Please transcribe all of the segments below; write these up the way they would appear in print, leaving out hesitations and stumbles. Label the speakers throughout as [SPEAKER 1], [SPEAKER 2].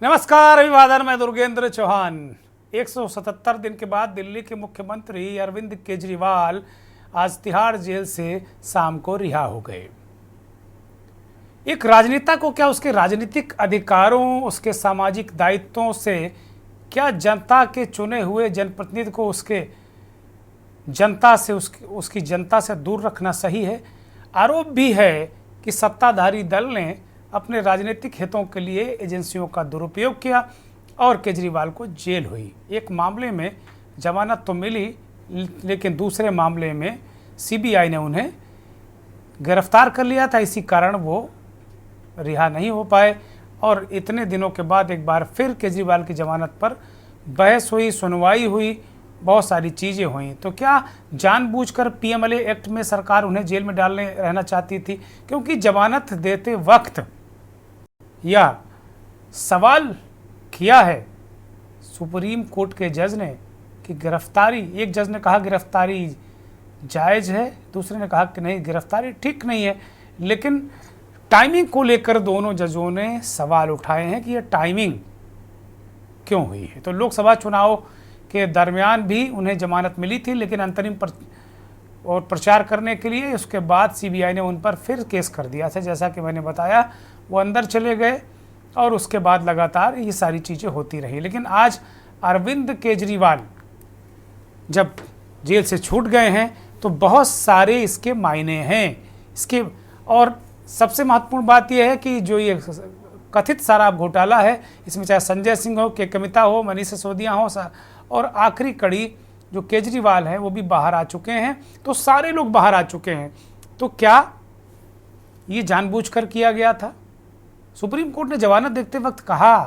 [SPEAKER 1] नमस्कार, अभिवादन। मैं दुर्गेंद्र चौहान। 177 दिन के बाद दिल्ली के मुख्यमंत्री अरविंद केजरीवाल आज तिहाड़ जेल से शाम को रिहा हो गए। एक राजनेता को क्या उसके राजनीतिक अधिकारों, उसके सामाजिक दायित्वों से क्या जनता के चुने हुए जनप्रतिनिधि को उसके जनता से उसकी जनता से दूर रखना सही है? आरोप भी है कि सत्ताधारी दल ने अपने राजनीतिक हितों के लिए एजेंसियों का दुरुपयोग किया और केजरीवाल को जेल हुई। एक मामले में जमानत तो मिली, लेकिन दूसरे मामले में सीबीआई ने उन्हें गिरफ्तार कर लिया था। इसी कारण वो रिहा नहीं हो पाए और इतने दिनों के बाद एक बार फिर केजरीवाल की जमानत पर बहस हुई, सुनवाई हुई, बहुत सारी चीज़ें हुई। तो क्या जानबूझकर पीएमएलए एक्ट में सरकार उन्हें जेल में डालने रहना चाहती थी? क्योंकि जमानत देते वक्त यह सवाल किया है सुप्रीम कोर्ट के जज ने कि गिरफ्तारी, एक जज ने कहा गिरफ्तारी जायज़ है, दूसरे ने कहा कि नहीं, गिरफ्तारी ठीक नहीं है। लेकिन टाइमिंग को लेकर दोनों जजों ने सवाल उठाए हैं कि यह टाइमिंग क्यों हुई है। तो लोकसभा चुनाव के दरमियान भी उन्हें जमानत मिली थी, लेकिन अंतरिम और प्रचार करने के लिए उसके बाद सीबीआई ने उन पर फिर केस कर दिया था। जैसा कि मैंने बताया, वो अंदर चले गए और उसके बाद लगातार ये सारी चीज़ें होती रही। लेकिन आज अरविंद केजरीवाल जब जेल से छूट गए हैं तो बहुत सारे इसके मायने हैं। इसके और सबसे महत्वपूर्ण बात यह है कि जो ये कथित शराब घोटाला है, इसमें चाहे संजय सिंह हो, के कविता हो, मनीष सिसोदिया हो, और आखिरी कड़ी जो केजरीवाल है वो भी बाहर आ चुके हैं। तो सारे लोग बाहर आ चुके हैं। तो क्या ये जानबूझकर किया गया था? सुप्रीम कोर्ट ने जमानत देते वक्त कहा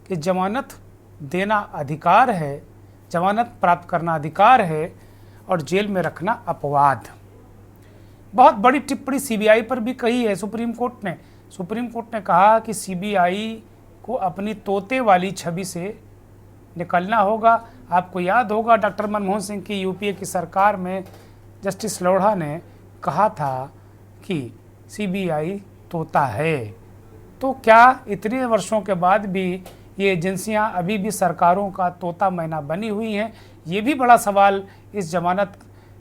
[SPEAKER 1] कि जमानत देना अधिकार है, जमानत प्राप्त करना अधिकार है और जेल में रखना अपवाद। बहुत बड़ी टिप्पणी सीबीआई पर भी कही है सुप्रीम कोर्ट ने। सुप्रीम कोर्ट ने कहा कि सीबीआई को अपनी तोते वाली छवि से निकलना होगा। आपको याद होगा डॉक्टर मनमोहन सिंह की यूपीए की सरकार में जस्टिस लोढ़ा ने कहा था कि सीबीआई तोता है। तो क्या इतने वर्षों के बाद भी ये एजेंसियां अभी भी सरकारों का तोता मैना बनी हुई हैं? ये भी बड़ा सवाल इस जमानत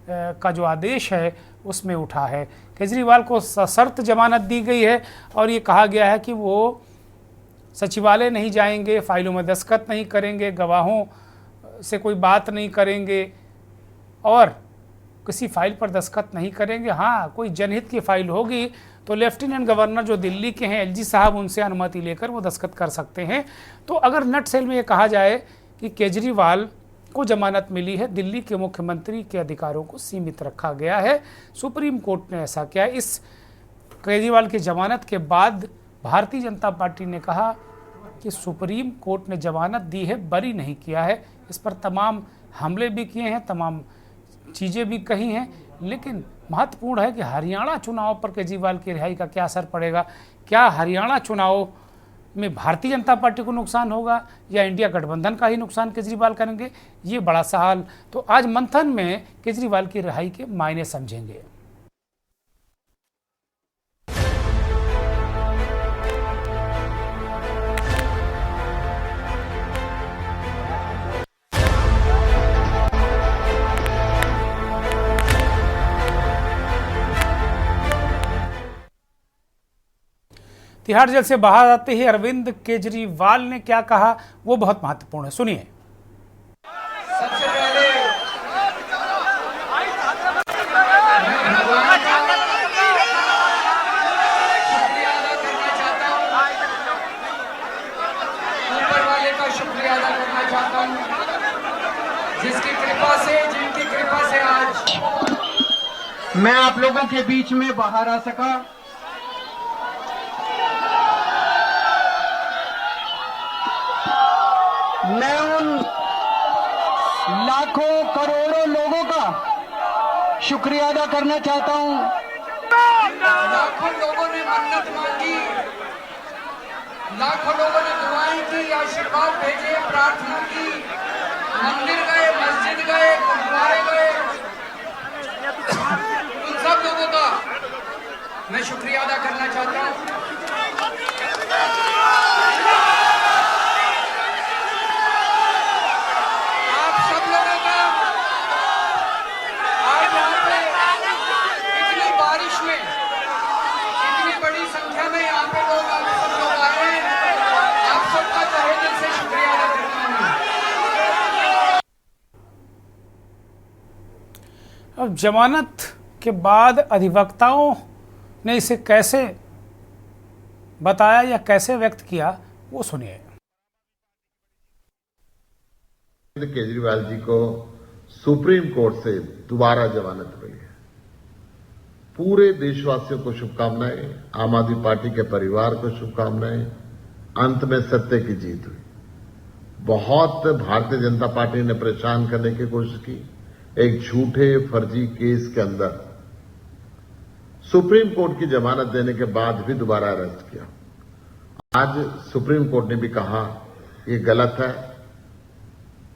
[SPEAKER 1] का जो आदेश है उसमें उठा है। केजरीवाल को सशर्त जमानत दी गई है और ये कहा गया है कि वो सचिवालय नहीं जाएंगे, फाइलों में दस्तखत नहीं करेंगे, गवाहों से कोई बात नहीं करेंगे और किसी फाइल पर दस्तखत नहीं करेंगे। हाँ, कोई जनहित की फाइल होगी तो लेफ्टिनेंट गवर्नर जो दिल्ली के हैं, एलजी साहब, उनसे अनुमति लेकर वो दस्तखत कर सकते हैं। तो अगर नटसेल में ये कहा जाए कि केजरीवाल को जमानत मिली है, दिल्ली के मुख्यमंत्री के अधिकारों को सीमित रखा गया है। सुप्रीम कोर्ट ने ऐसा किया। इस केजरीवाल की जमानत के बाद भारतीय जनता पार्टी ने कहा कि सुप्रीम कोर्ट ने जमानत दी है, बरी नहीं किया है। इस पर तमाम हमले भी किए हैं, तमाम चीज़ें भी कही हैं। लेकिन महत्वपूर्ण है कि हरियाणा चुनाव पर केजरीवाल की रिहाई का क्या असर पड़ेगा? क्या हरियाणा चुनाव में भारतीय जनता पार्टी को नुकसान होगा या इंडिया गठबंधन का ही नुकसान केजरीवाल करेंगे? ये बड़ा सवाल। तो आज मंथन में केजरीवाल की रिहाई के मायने समझेंगे। तिहाड़ जेल से बाहर आते ही अरविंद केजरीवाल ने क्या कहा, वो बहुत महत्वपूर्ण है। सुनिए।
[SPEAKER 2] सबसे पहले शुक्रिया अदा करना चाहता हूँ, ऊपर वाले का शुक्रिया अदा करना चाहता हूँ जिनकी कृपा से आज मैं आप लोगों के बीच में बाहर आ सका। मैं उन लाखों करोड़ों लोगों का शुक्रिया अदा करना चाहता हूं। लाखों लोगों ने मन्नत मांगी, लाखों लोगों ने दुआएं की, आशीर्वाद भेजे, प्रार्थना की, मंदिर गए, मस्जिद गए, गुरुद्वारे गए। उन सब लोगों का मैं शुक्रिया अदा करना चाहता हूं। पे लोग आप सब लोग आए, आप सबका तहे दिल से शुक्रिया अदा करता हूँ।
[SPEAKER 1] अब जमानत के बाद अधिवक्ताओं ने इसे कैसे बताया या कैसे व्यक्त किया, वो सुनिए।
[SPEAKER 3] केजरीवाल जी को सुप्रीम कोर्ट से दोबारा जमानत मिली है। पूरे देशवासियों को शुभकामनाएं, आम आदमी पार्टी के परिवार को शुभकामनाएं। अंत में सत्य की जीत हुई। बहुत भारतीय जनता पार्टी ने परेशान करने की कोशिश की। एक झूठे फर्जी केस के अंदर सुप्रीम कोर्ट की जमानत देने के बाद भी दोबारा अरेस्ट किया। आज सुप्रीम कोर्ट ने भी कहा ये गलत है,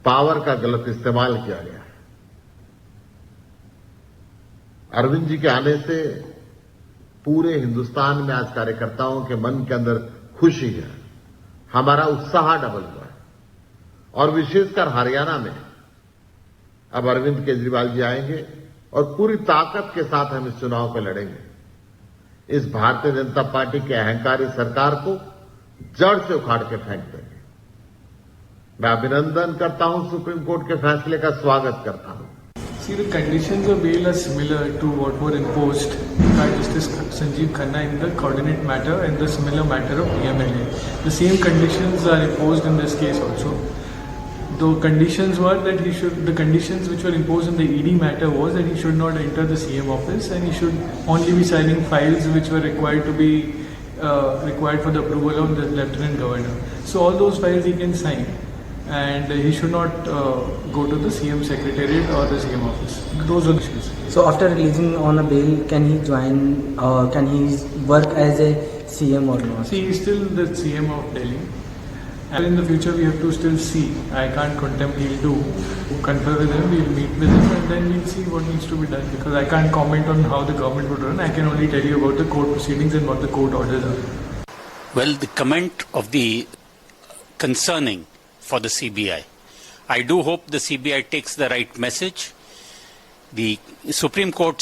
[SPEAKER 3] पावर का गलत इस्तेमाल किया गया। अरविंद जी के आने से पूरे हिंदुस्तान में आज कार्यकर्ताओं के मन के अंदर खुशी है, हमारा उत्साह डबल हुआ है। और विशेषकर हरियाणा में अब अरविंद केजरीवाल जी आएंगे और पूरी ताकत के साथ हम इस चुनाव को लड़ेंगे। इस भारतीय जनता पार्टी के अहंकारी सरकार को जड़ से उखाड़ के फेंक देंगे। मैं अभिनंदन करता हूं, सुप्रीम कोर्ट के फैसले का स्वागत करता हूं।
[SPEAKER 4] See, the conditions of bail are similar to what were imposed by Justice Sanjeev Khanna in the coordinate matter and the similar matter of PMLA. The same conditions are imposed in this case also. The conditions were that the conditions which were imposed in the ED matter was that he should not enter the CM office and he should only be signing files which were required to be required for the approval of the Lieutenant Governor. So all those files he can sign. And he should not go to the CM Secretariat or the CM office. Those are the issues.
[SPEAKER 5] So after releasing on a bail, can he join can he work as a CM or not?
[SPEAKER 4] See, he is still the CM of Delhi. And in the future we have to still see. I can't contempt, he'll do. Confer with him, we'll meet with him and then we'll see what needs to be done. Because I can't comment on how the government would run. I can only tell you about the court proceedings and what the court orders are.
[SPEAKER 6] Well, the comment of the concerning for the CBI. I do hope the CBI takes the right message. The Supreme Court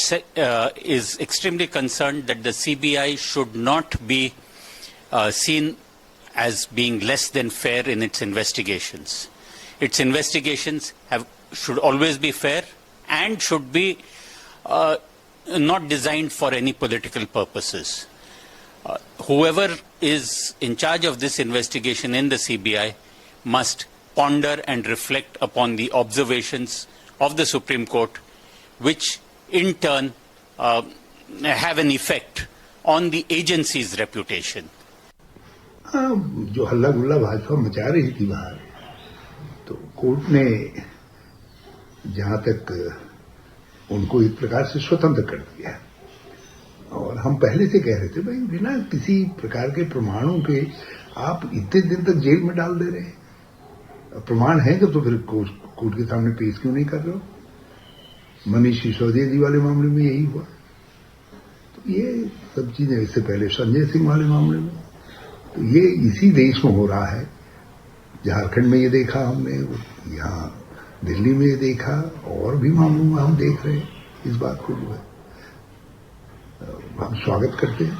[SPEAKER 6] is extremely concerned that the CBI should not be seen as being less than fair in its investigations. Its investigations should always be fair and should be not designed for any political purposes. Whoever is in charge of this investigation in the CBI must ponder and reflect upon the observations of the Supreme Court, which in turn have an effect on the agency's reputation.
[SPEAKER 7] जो हल्ला गुल्ला भाजपा मचा रही थी बाहर, तो court ने जहां तक उनको एक प्रकार से स्वतंत्र कर दिया। और हम पहले से कह रहे थे भाई बिना किसी प्रकार के प्रमाणों के आप इतने दिन तक जेल में डाल दे रहे हैं। प्रमाण है तो फिर कोर्ट के सामने पेश क्यों नहीं कर रहे हो? मनीष सिसोदिया जी वाले मामले में यही हुआ। तो ये सब चीजें, इससे पहले संजय सिंह वाले मामले में, तो ये इसी देश में हो रहा है। झारखंड में ये देखा हमने, यहाँ दिल्ली में ये देखा, और भी मामलों में हम देख रहे हैं इस बात को। जो है हम स्वागत करते हैं।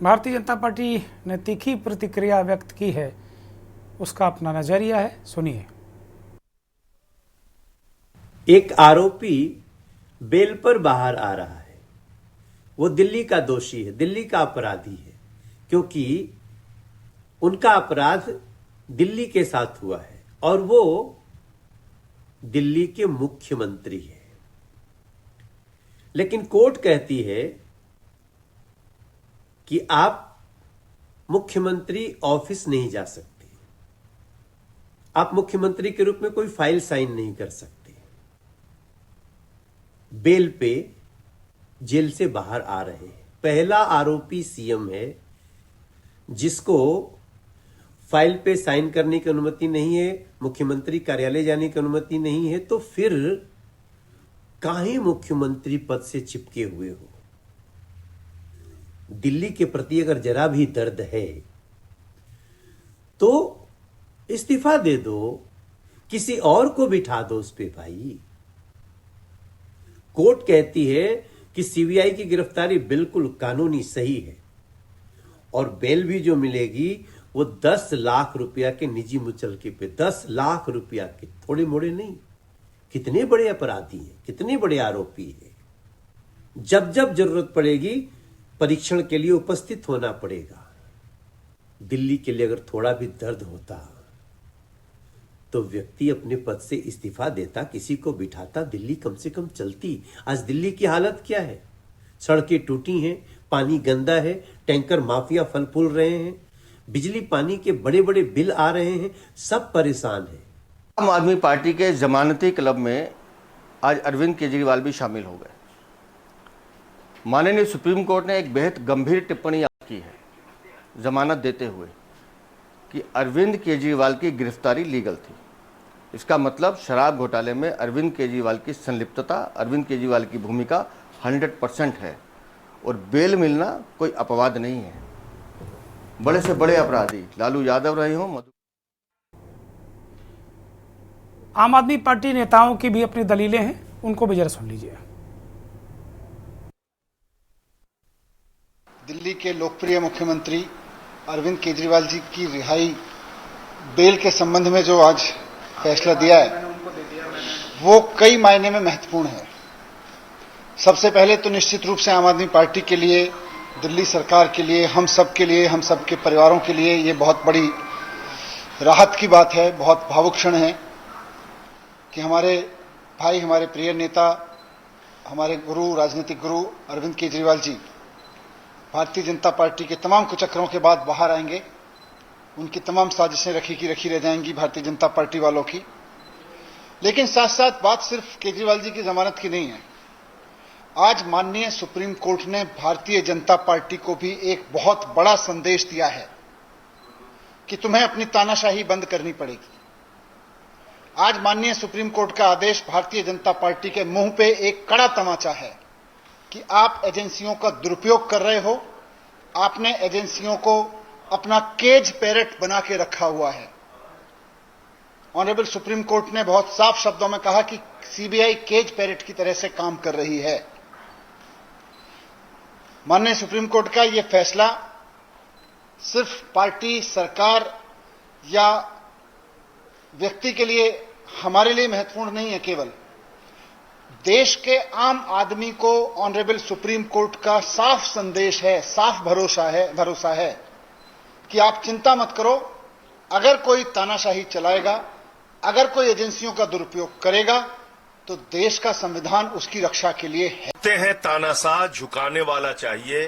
[SPEAKER 1] भारतीय जनता पार्टी ने तीखी प्रतिक्रिया व्यक्त की है, उसका अपना नजरिया है, सुनिए।
[SPEAKER 8] एक आरोपी बेल पर बाहर आ रहा है। वो दिल्ली का दोषी है, दिल्ली का अपराधी है, क्योंकि उनका अपराध दिल्ली के साथ हुआ है और वो दिल्ली के मुख्यमंत्री है। लेकिन कोर्ट कहती है कि आप मुख्यमंत्री ऑफिस नहीं जा सकते, आप मुख्यमंत्री के रूप में कोई फाइल साइन नहीं कर सकते। बेल पे जेल से बाहर आ रहे हैं। पहला आरोपी सीएम है जिसको फाइल पे साइन करने की अनुमति नहीं है, मुख्यमंत्री कार्यालय जाने की अनुमति नहीं है, तो फिर काहे मुख्यमंत्री पद से चिपके हुए हो? दिल्ली के प्रति अगर जरा भी दर्द है तो इस्तीफा दे दो, किसी और को बिठा दो उस पे भाई। कोर्ट कहती है कि सीबीआई की गिरफ्तारी बिल्कुल कानूनी सही है और बेल भी जो मिलेगी वो 10 लाख रुपया के निजी मुचलके पे, 10 लाख रुपया के, थोड़े मोड़े नहीं। कितने बड़े अपराधी हैं, कितने बड़े आरोपी हैं। जब जब जरूरत पड़ेगी परीक्षण के लिए उपस्थित होना पड़ेगा। दिल्ली के लिए अगर थोड़ा भी दर्द होता तो व्यक्ति अपने पद से इस्तीफा देता, किसी को बिठाता, दिल्ली कम से कम चलती। आज दिल्ली की हालत क्या है? सड़कें टूटी हैं, पानी गंदा है, टैंकर माफिया फल फूल रहे हैं, बिजली पानी के बड़े बड़े बिल आ रहे हैं, सब परेशान है।
[SPEAKER 9] आम आदमी पार्टी के जमानती क्लब में आज अरविंद केजरीवाल भी शामिल हो गए। माननीय सुप्रीम कोर्ट ने एक बेहद गंभीर टिप्पणी की है जमानत देते हुए कि अरविंद केजरीवाल की गिरफ्तारी लीगल थी। इसका मतलब शराब घोटाले में अरविंद केजरीवाल की संलिप्तता, अरविंद केजरीवाल की भूमिका 100% है और बेल मिलना कोई अपवाद नहीं है। बड़े से बड़े अपराधी लालू यादव रहे हों,
[SPEAKER 1] आम आदमी पार्टी नेताओं की भी अपनी दलीलें हैं, उनको भी जरा सुन लीजिए।
[SPEAKER 10] दिल्ली के लोकप्रिय मुख्यमंत्री अरविंद केजरीवाल जी की रिहाई बेल के संबंध में जो आज फैसला दिया है वो कई मायने में महत्वपूर्ण है। सबसे पहले तो निश्चित रूप से आम आदमी पार्टी के लिए, दिल्ली सरकार के लिए, हम सब के लिए, हम सब के परिवारों के लिए ये बहुत बड़ी राहत की बात है, बहुत भावुक क्षण है कि हमारे भाई, हमारे प्रिय नेता, हमारे गुरु, राजनीतिक गुरु अरविंद केजरीवाल जी भारतीय जनता पार्टी के तमाम कुचक्रों के बाद बाहर आएंगे। उनकी तमाम साजिशें रखी की रखी रह जाएंगी भारतीय जनता पार्टी वालों की। लेकिन साथ साथ बात सिर्फ केजरीवाल जी की जमानत की नहीं है। आज माननीय सुप्रीम कोर्ट ने भारतीय जनता पार्टी को भी एक बहुत बड़ा संदेश दिया है कि तुम्हें अपनी तानाशाही बंद करनी पड़ेगी। आज माननीय सुप्रीम कोर्ट का आदेश भारतीय जनता पार्टी के मुंह पे एक कड़ा तमाचा है कि आप एजेंसियों का दुरुपयोग कर रहे हो। आपने एजेंसियों को अपना केज पैरेट बना के रखा हुआ है। ऑनरेबल सुप्रीम कोर्ट ने बहुत साफ शब्दों में कहा कि सीबीआई केज पैरेट की तरह से काम कर रही है। माननीय सुप्रीम कोर्ट का यह फैसला सिर्फ पार्टी, सरकार या व्यक्ति के लिए, हमारे लिए महत्वपूर्ण नहीं है। केवल देश के आम आदमी को ऑनरेबल सुप्रीम कोर्ट का साफ संदेश है, साफ भरोसा है कि आप चिंता मत करो। अगर कोई तानाशाही चलाएगा, अगर कोई एजेंसियों का दुरुपयोग करेगा तो देश का संविधान उसकी रक्षा के लिए है।
[SPEAKER 11] तानाशाह झुकाने वाला चाहिए।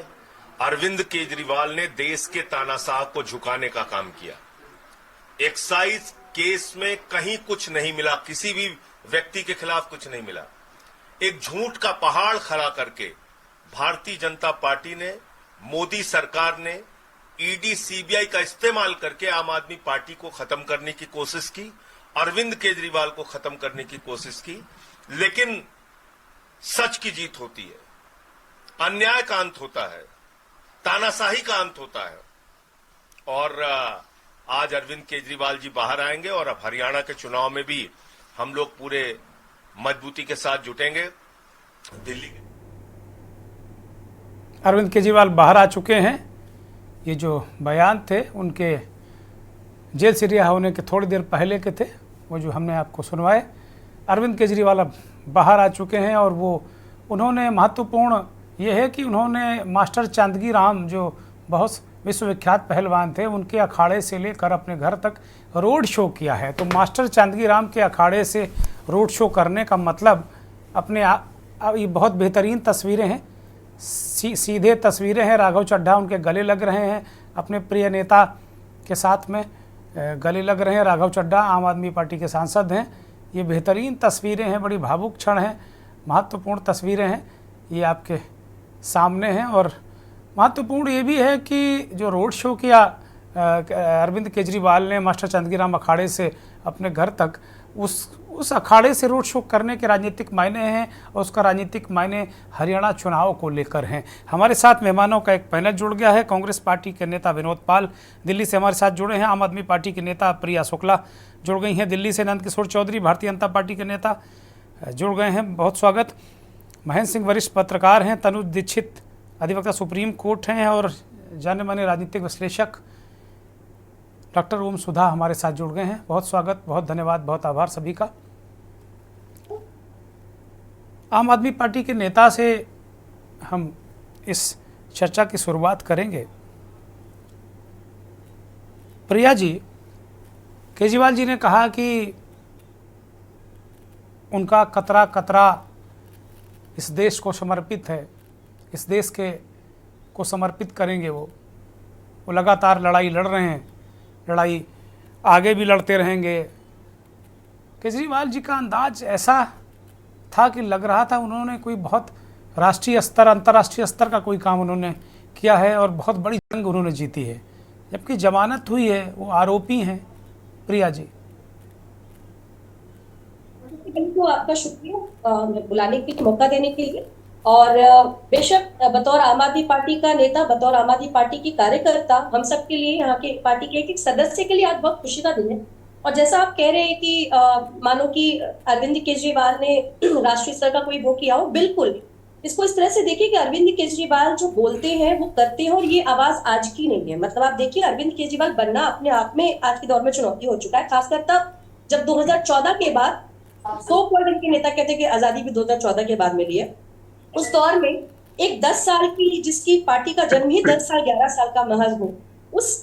[SPEAKER 11] अरविंद केजरीवाल ने देश के तानाशाह को झुकाने का काम किया। एक्साइज केस में कहीं कुछ नहीं मिला, किसी भी व्यक्ति के खिलाफ कुछ नहीं मिला। एक झूठ का पहाड़ खड़ा करके भारतीय जनता पार्टी ने, मोदी सरकार ने ईडी, सीबीआई का इस्तेमाल करके आम आदमी पार्टी को खत्म करने की कोशिश की, अरविंद केजरीवाल को खत्म करने की कोशिश की। लेकिन सच की जीत होती है, अन्याय का अंत होता है, तानाशाही का अंत होता है। और आज अरविंद केजरीवाल जी बाहर आएंगे और अब हरियाणा के चुनाव में भी हम लोग पूरे मजबूती के साथ जुटेंगे। दिल्ली के
[SPEAKER 1] अरविंद केजरीवाल बाहर आ चुके हैं। ये जो बयान थे उनके जेल से रिहा होने के थोड़ी देर पहले के थे, वो जो हमने आपको सुनवाए। अरविंद केजरीवाल अब बाहर आ चुके हैं और वो उन्होंने महत्वपूर्ण ये है कि उन्होंने मास्टर चांदगी राम, जो बहुत विश्वविख्यात पहलवान थे, उनके अखाड़े से लेकर अपने घर तक रोड शो किया है। तो मास्टर चांदगी राम के अखाड़े से रोड शो करने का मतलब अपने ये बहुत बेहतरीन तस्वीरें हैं, सीधे तस्वीरें हैं। राघव चड्ढा उनके गले लग रहे हैं, अपने प्रिय नेता के साथ में गले लग रहे हैं। राघव चड्ढा आम आदमी पार्टी के सांसद हैं। ये बेहतरीन तस्वीरें हैं, बड़ी भावुक क्षण हैं, महत्वपूर्ण तस्वीरें हैं, ये आपके सामने हैं। और महत्वपूर्ण ये भी है कि जो रोड शो किया अरविंद केजरीवाल ने मास्टर चांदगीराम अखाड़े से अपने घर तक, उस अखाड़े से रोड शो करने के राजनीतिक मायने हैं और उसका राजनीतिक मायने हरियाणा चुनाव को लेकर हैं। हमारे साथ मेहमानों का एक पैनल जुड़ गया है। कांग्रेस पार्टी के नेता विनोद पाल दिल्ली से हमारे साथ जुड़े हैं। आम आदमी पार्टी के नेता प्रिया शुक्ला जुड़ गई हैं दिल्ली से। नंद किशोर चौधरी भारतीय जनता पार्टी के नेता जुड़ गए हैं। बहुत स्वागत। महेंद्र सिंह वरिष्ठ पत्रकार हैं, तनुज दीक्षित अधिवक्ता सुप्रीम कोर्ट हैं और जाने माने राजनीतिक विश्लेषक डॉक्टर ओम सुधा हमारे साथ जुड़ गए हैं। बहुत स्वागत, बहुत धन्यवाद, बहुत आभार सभी का। आम आदमी पार्टी के नेता से हम इस चर्चा की शुरुआत करेंगे। प्रिया जी, केजरीवाल जी ने कहा कि उनका कतरा कतरा इस देश को समर्पित है, इस देश के को समर्पित करेंगे। वो लगातार लड़ाई लड़ रहे हैं, लड़ाई आगे भी लड़ते रहेंगे। केजरीवाल जी का अंदाज ऐसा था कि लग रहा था उन्होंने कोई बहुत राष्ट्रीय स्तर अंतर्राष्ट्रीय स्तर का कोई काम उन्होंने किया है और बहुत बड़ी जंग उन्होंने जीती है, जबकि जमानत हुई है, वो आरोपी हैं। प्रिया जी,
[SPEAKER 12] तो आपका शुक्रिया बुलाने के लिए, मौका देने के लिए। और बेशक बतौर आम आदमी पार्टी का नेता, बतौर आम आदमी पार्टी की कार्यकर्ता, हम सब के लिए, यहाँ के पार्टी के एक सदस्य के लिए आज बहुत खुशी का दिन है। और जैसा आप कह रहे हैं कि मानो कि अरविंद केजरीवाल ने राष्ट्रीय स्तर का कोई वो किया हो, बिल्कुल इसको इस तरह से देखिए कि अरविंद केजरीवाल जो बोलते हैं वो करते हैं, और ये आवाज आज की नहीं है। मतलब आप देखिए, अरविंद केजरीवाल बनना अपने आप में आज के दौर में चुनौती हो चुका है, खासकर तब जब 2014 के बाद इनके नेता कहते हैं कि आजादी भी 2014 के बाद मिली है। उस दौर में एक 10 साल की, जिसकी पार्टी का जन्म ही 10 साल 11 साल का महज हो, उस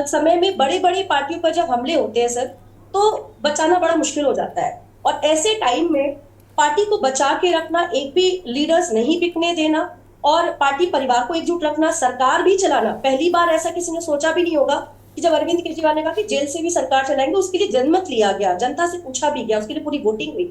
[SPEAKER 12] समय में बड़े बड़े पार्टियों पर जब हमले होते हैं सर, तो बचाना बड़ा मुश्किल हो जाता है। और ऐसे टाइम में पार्टी को बचा के रखना, एक भी लीडर्स नहीं बिकने देना और पार्टी परिवार को एकजुट रखना, सरकार भी चलाना, पहली बार ऐसा किसी ने सोचा भी नहीं होगा कि जब अरविंद केजरीवाल ने कहा कि जेल से भी सरकार चलाएंगे, उसके लिए जनमत लिया गया, जनता से पूछा भी गया, उसके लिए पूरी वोटिंग हुई।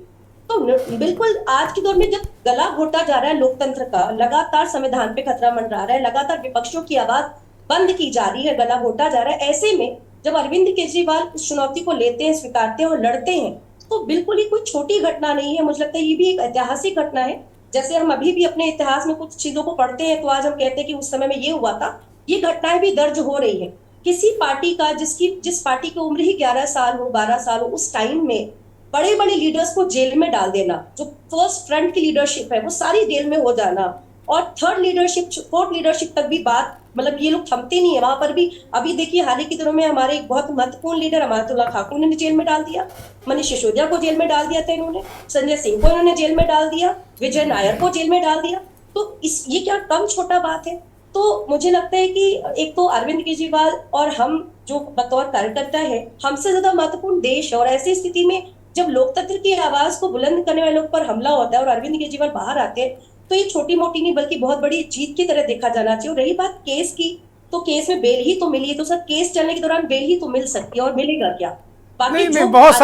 [SPEAKER 12] तो बिल्कुल आज के दौर में जब गला घोटा जा रहा है लोकतंत्र का, लगातार संविधान पे खतरा मंडरा रहा है, लगातार विपक्षों की आवाज बंद की जा रही है, गला घोटा जा रहा है, ऐसे में जब अरविंद केजरीवाल इस चुनौती को लेते हैं, स्वीकारते हैं और लड़ते हैं, तो बिल्कुल ही कोई छोटी घटना नहीं है। मुझे लगता है ये भी एक ऐतिहासिक घटना है। जैसे हम अभी भी अपने इतिहास में कुछ चीजों को पढ़ते हैं तो आज हम कहते हैं कि उस समय में ये हुआ था, ये घटनाएं भी दर्ज हो रही है। किसी पार्टी का जिस पार्टी की उम्र ही 11 साल हो, 12 साल हो, उस टाइम में बड़े बड़े लीडर्स को जेल में डाल देना, जो फर्स्ट फ्रंट की लीडरशिप है वो सारी जेल में हो जाना, और थर्ड लीडरशिप, फोर्थ लीडरशिप तक भी बात, मतलब ये लोग थमते नहीं है वहां पर भी। अभी देखिए हाल ही के दिनों में हमारे एक बहुत महत्वपूर्ण लीडर अमानुल्लाह खाकुर ने जेल में डाल दिया, मनीष सिसोदिया को जेल में डाल दिया था इन्होंने, संजय सिंह को इन्होंने जेल में डाल दिया, विजय नायर को जेल में डाल दिया। तो ये क्या कम छोटा बात है? तो मुझे लगता है कि एक तो अरविंद केजरीवाल और हम जो बतौर कार्यकर्ता है, हमसे ज्यादा महत्वपूर्ण देश है। और ऐसी स्थिति में जब लोकतंत्र की आवाज को बुलंद करने वाले लोग पर हमला होता है और अरविंद केजरीवाल बाहर आते हैं, तो ये छोटी मोटी नहीं बल्कि बहुत बड़ी जीत की तरह देखा जाना चाहिए। और रही बात केस की, तो केस में बेल ही तो मिली है, तो सर केस चलने के दौरान बेल ही तो मिल सकती है, और मिलेगा क्या?
[SPEAKER 1] नहीं, बहुत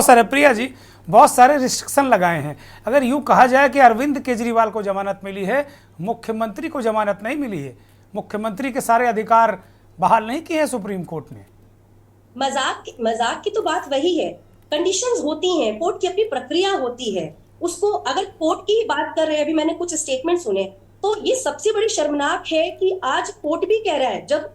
[SPEAKER 1] सारे प्रिया जी, बहुत सारे रिस्ट्रिक्शन लगाए हैं। अगर यूं कहा जाए कि अरविंद केजरीवाल को जमानत मिली है, मुख्यमंत्री को जमानत नहीं मिली है, मुख्यमंत्री के सारे अधिकार बहाल नहीं किए हैं सुप्रीम कोर्ट ने।
[SPEAKER 12] मजाक की तो बात वही है, कंडीशंस होती हैं, कोर्ट की अपनी प्रक्रिया होती है। उसको अगर कोर्ट की ही बात कर रहे हैं, अभी मैंने कुछ स्टेटमेंट सुने, तो ये सबसे बड़ी शर्मनाक है कि आज कोर्ट भी कह रहा है, जब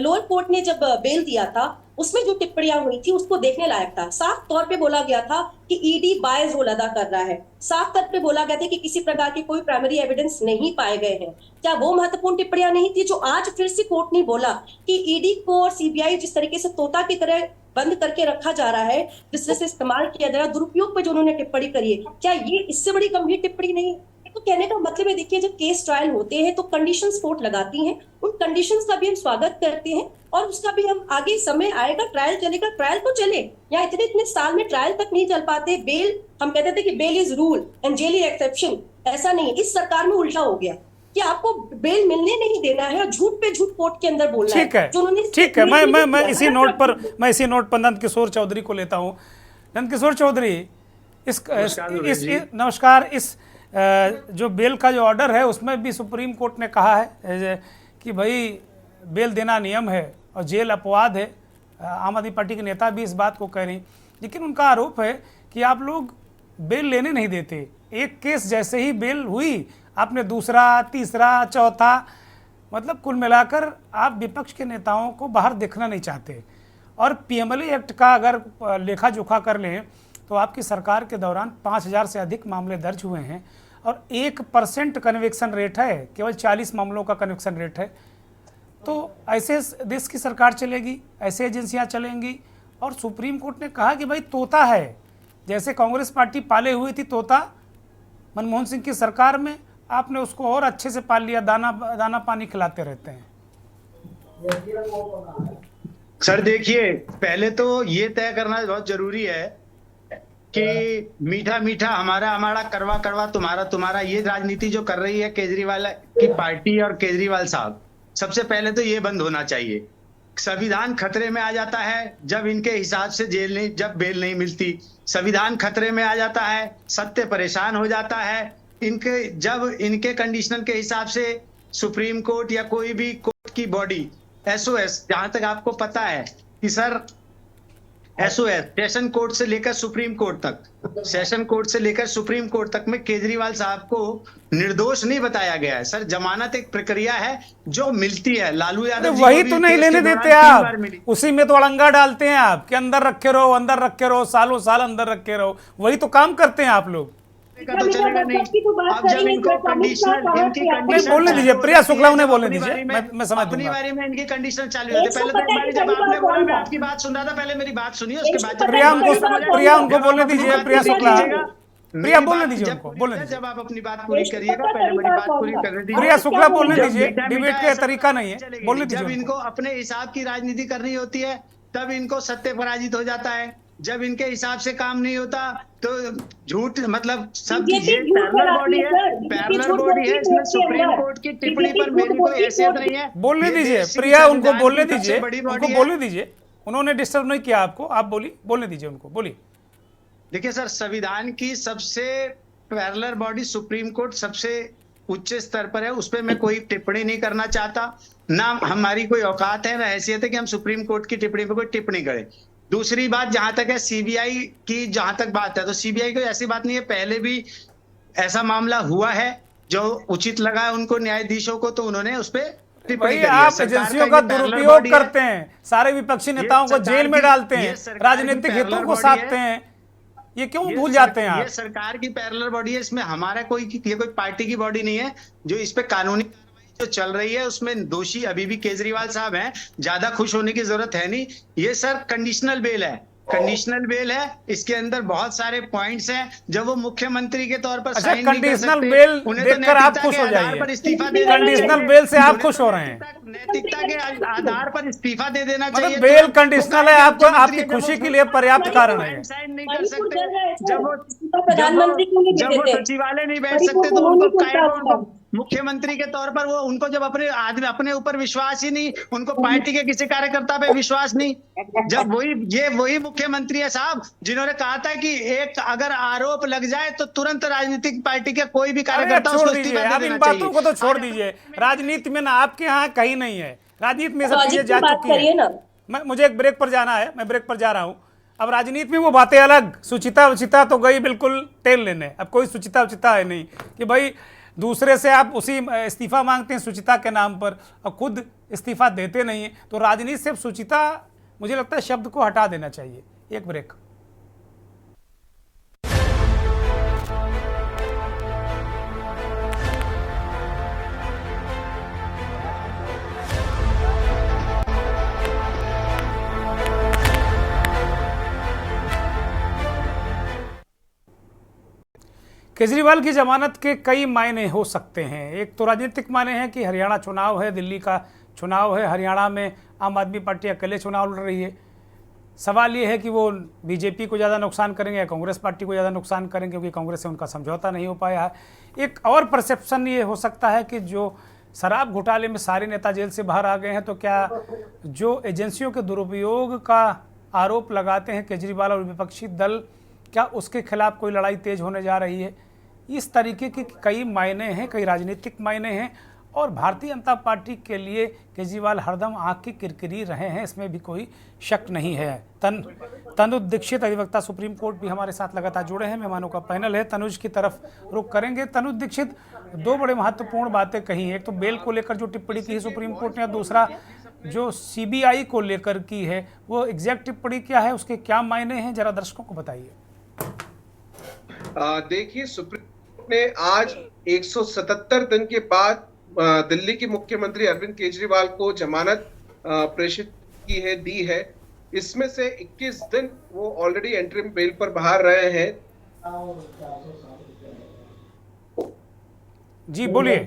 [SPEAKER 12] लोअर कोर्ट ने जब बेल दिया था उसमें जो टिप्पणियां हुई थी उसको देखने लायक था। साफ तौर पे बोला गया था कि ईडी बायस रोल अदा कर रहा है, साफ तौर पे बोला गया था कि किसी प्रकार के कोई प्राइमरी एविडेंस नहीं पाए गए हैं। क्या वो महत्वपूर्ण टिप्पणियां नहीं थी जो आज फिर से कोर्ट ने बोला कि ईडी को और सीबीआई जिस तरीके से तोता की तरह बंद करके रखा जा रहा है, जिस तरह से इस्तेमाल किया जा रहा है, दुरुपयोग पर जो उन्होंने टिप्पणी करी है, क्या ये इससे बड़ी गंभीर टिप्पणी नहीं? तो कहने का मतलब है, देखिए जब केस ट्रायल होते हैं तो कंडीशंस कोर्ट लगाती हैं, उन कंडीशंस का भी हम स्वागत करते हैं और उसका भी हम आगे समय आएगा, ट्रायल चलेगा, ट्रायल तो चले। या इतने साल में ट्रायल तक नहीं चल पाते, बेल हम कहते थे कि bail is rule and jail is exception, ऐसा नहीं है। इस सरकार में उल्टा हो गया कि आपको बेल मिलने नहीं देना है और झूठ पे झूठ कोर्ट के अंदर बोलना है।
[SPEAKER 1] ठीक है, मैं इसी नोट पर नंदकिशोर चौधरी को लेता हूँ। नंदकिशोर चौधरी, नमस्कार। इस जो बेल का जो ऑर्डर है उसमें भी सुप्रीम कोर्ट ने कहा है कि भाई बेल देना नियम है और जेल अपवाद है। आम आदमी पार्टी के नेता भी इस बात को कह रही, लेकिन उनका आरोप है कि आप लोग बेल लेने नहीं देते। एक केस जैसे ही बेल हुई आपने दूसरा, तीसरा, चौथा, मतलब कुल मिलाकर आप विपक्ष के नेताओं को बाहर देखना नहीं चाहते। और पीएमएलए एक्ट का अगर लेखा जोखा कर लें तो आपकी सरकार के दौरान 5000 से अधिक मामले दर्ज हुए हैं और 1% कन्विक्शन रेट है, केवल 40 मामलों का कन्विक्शन रेट है। तो ऐसे देश की सरकार चलेगी, ऐसे एजेंसियां चलेंगी। और सुप्रीम कोर्ट ने कहा कि भाई तोता है, जैसे कांग्रेस पार्टी पाले हुई थी तोता मनमोहन सिंह की सरकार में, आपने उसको और अच्छे से पाल लिया, दाना पानी खिलाते रहते हैं।
[SPEAKER 13] सर देखिए, पहले तो ये तय करना बहुत जरूरी है कि मीठा मीठा हमारा हमारा, करवा करवा तुम्हारा तुम्हारा, ये राजनीति जो कर रही है केजरीवाल की पार्टी और केजरीवाल साहब, सबसे पहले तो ये बंद होना चाहिए। संविधान खतरे में आ जाता है जब इनके हिसाब से जब बेल नहीं मिलती, संविधान खतरे में आ जाता है, सत्य परेशान हो जाता है जब इनके कंडीशनल के हिसाब से सुप्रीम कोर्ट या कोई भी कोर्ट की बॉडी, एसओएस, जहां तक आपको पता है कि सर एसओएस सेशन कोर्ट से लेकर सुप्रीम कोर्ट तक, सेशन कोर्ट से लेकर सुप्रीम कोर्ट तक में केजरीवाल साहब को निर्दोष नहीं बताया गया है। सर जमानत एक प्रक्रिया है जो मिलती है। लालू यादव जी
[SPEAKER 1] वही तो नहीं लेने देते आप, उसी में तो अड़ंगा डालते हैं आप कि अंदर रखे रहो, अंदर रखे रहो, सालों साल अंदर रखे रहो, वही तो काम करते हैं आप लोग।
[SPEAKER 13] तो चलेगा नहीं। अब जब इनको कंडीशनल
[SPEAKER 1] बोलने दीजिए, प्रिया शुक्ला उन्हें बोलने दीजिए, मैं समझ
[SPEAKER 13] अपनी बारी में इनकी कंडीशनल चालू होती है। पहले तो एक बारी जब आपने बोला मैं आपकी बात सुन रहा था, पहले मेरी बात सुनिए, उसके बाद
[SPEAKER 1] प्रिया उनको बोलने दीजिए, प्रिया शुक्ला, प्रिया बोलने दीजिए उनको, बोलने दीजिए।
[SPEAKER 13] जब आप अपनी बात पूरी करिएगा, पहले मेरी बात पूरी करने दीजिए।
[SPEAKER 1] प्रिया शुक्ला बोलने दीजिए, डिबेट का तरीका नहीं है, बोलने दीजिए।
[SPEAKER 13] जब इनको अपने हिसाब की राजनीति करनी होती है तब इनको सत्य पराजित हो जाता है, जब इनके हिसाब से काम नहीं होता तो झूठ, मतलब सब चीजें पैरेलल बॉडी है, इसमें सुप्रीम कोर्ट की टिप्पणी पर मेरी कोई हैसियत नहीं है।
[SPEAKER 1] बोलने दीजिए प्रिया, उनको बोलने दीजिए, उनको बोलने दीजिए, उन्होंने डिस्टर्ब नहीं किया आपको, आप बोलने दीजिए उनको, बोलिए।
[SPEAKER 13] देखिए सर, संविधान की सबसे पैरेलल बॉडी सुप्रीम कोर्ट सबसे उच्च स्तर पर है, उस पर मैं कोई टिप्पणी नहीं करना चाहता, ना हमारी कोई औकात है ना हैसियत है कि हम सुप्रीम कोर्ट की टिप्पणी पर कोई टिप्पणी करें। दूसरी बात, जहां तक है सीबीआई की जहां तक बात है, तो सीबीआई कोई ऐसी बात नहीं है, पहले भी ऐसा मामला हुआ है, जो उचित लगा है उनको न्यायाधीशों को तो उन्होंने उस पर टिप्पणी करी है।
[SPEAKER 1] आप एजेंसियों का दुरुपयोग करते हैं, सारे विपक्षी नेताओं को जेल में डालते हैं, राजनीतिक हितों को साधते हैं, ये क्यों भूल जाते हैं आप?
[SPEAKER 13] ये सरकार की पैरेलल बॉडी है, इसमें हमारा ये कोई पार्टी की बॉडी नहीं है। जो इस पे कानूनी जो चल रही है उसमें दोषी अभी भी केजरीवाल साहब हैं, ज्यादा खुश होने की जरूरत है नहीं। ये सर कंडीशनल बेल है, कंडीशनल बेल है, इसके अंदर बहुत सारे पॉइंट्स हैं जब वो मुख्यमंत्री के तौर पर साइन नहीं कर सकते।
[SPEAKER 1] कंडीशनल बेल देखकर आप खुश हो जाइए, कंडीशनल बेल से आप खुश हो रहे हैं,
[SPEAKER 13] नैतिकता के आधार पर इस्तीफा दे देना चाहिए।
[SPEAKER 1] मतलब बेल कंडीशनल है, आपको आपकी खुशी के लिए पर्याप्त कारण है।
[SPEAKER 13] साइन नहीं कर सकते, जब वो सचिवालय नहीं बैठ सकते तो उनको मुख्यमंत्री के तौर पर वो उनको जब अपने ऊपर विश्वास ही नहीं, उनको पार्टी के किसी कार्यकर्ता पे विश्वास नहीं, जब वही मुख्यमंत्री है साहब जिन्होंने कहा था कि एक अगर आरोप लग जाए तो तुरंत राजनीतिक पार्टी के कोई भी कार्यकर्ता उसको इस्तीफा दे देना चाहिए।
[SPEAKER 1] बातों को तो छोड़ दीजिए, राजनीति में ना आपके यहाँ कहीं नहीं है, राजनीति में सब चीजें जा चुकी है। मुझे एक ब्रेक पर जाना है, मैं ब्रेक पर जा रहा हूँ। अब राजनीति में वो बातें अलग, सुचिता उचिता तो गई बिल्कुल तेल लेने, अब कोई सुचिता उचिता है नहीं कि भाई दूसरे से आप उसी इस्तीफा मांगते हैं सुचिता के नाम पर और खुद इस्तीफा देते नहीं है। तो राजनीति से सुचिता, मुझे लगता है शब्द को हटा देना चाहिए। एक ब्रेक। केजरीवाल की जमानत के कई मायने हो सकते हैं। एक तो राजनीतिक मायने हैं कि हरियाणा चुनाव है, दिल्ली का चुनाव है, हरियाणा में आम आदमी पार्टी अकेले चुनाव लड़ रही है। सवाल ये है कि वो बीजेपी को ज़्यादा नुकसान करेंगे या कांग्रेस पार्टी को ज़्यादा नुकसान करेंगे, क्योंकि कांग्रेस से उनका समझौता नहीं हो पाया है। एक और परसेप्शन ये हो सकता है कि जो शराब घोटाले में सारे नेता जेल से बाहर आ गए हैं, तो क्या जो एजेंसियों के दुरुपयोग का आरोप लगाते हैं केजरीवाल और विपक्षी दल, क्या उसके खिलाफ कोई लड़ाई तेज होने जा रही है? इस तरीके के कई मायने हैं, कई राजनीतिक मायने हैं, और भारतीय जनता पार्टी के लिए केजरीवाल हरदम आंख की किरकिरी रहे हैं, इसमें भी कोई शक नहीं है। तनुज दीक्षित अधिवक्ता सुप्रीम कोर्ट भी हमारे साथ लगातार जुड़े हैं, मेहमानों का पैनल है, तनुज की तरफ रुख करेंगे। तनुज दीक्षित, दो बड़े महत्वपूर्ण बातें कही, एक तो बेल को लेकर जो टिप्पणी की है सुप्रीम कोर्ट ने, और दूसरा जो सीबीआई को लेकर की है, वो एग्जैक्ट टिप्पणी क्या है, उसके क्या मायने हैं, जरा दर्शकों को बताइए।
[SPEAKER 14] देखिए, सुप्रीम कोर्ट ने आज 177 दिन के बाद दिल्ली के मुख्यमंत्री अरविंद केजरीवाल को जमानत प्रेषित दी है। इसमें से 21 दिन वो ऑलरेडी एंटरिम बेल पर बाहर रहे हैं।
[SPEAKER 1] जी बोलिए,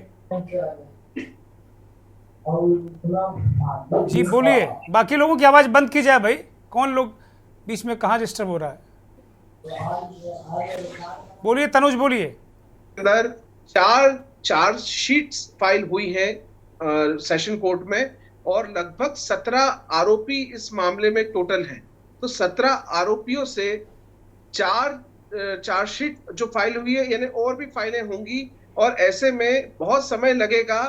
[SPEAKER 1] जी बोलिए, बाकी लोगों की आवाज बंद की जाए भाई। कौन लोग बीच में कहाँ डिस्टर्ब हो रहा है? बोलिए तनुज, बोलिए।
[SPEAKER 14] अंदर 4 चार्जशीट्स फाइल हुई है सेशन कोर्ट में और लगभग 17 आरोपी इस मामले में टोटल हैं। तो 17 आरोपियों से 4 चार्जशीट जो फाइल हुई है, यानी और भी फाइलें होंगी और ऐसे में बहुत समय लगेगा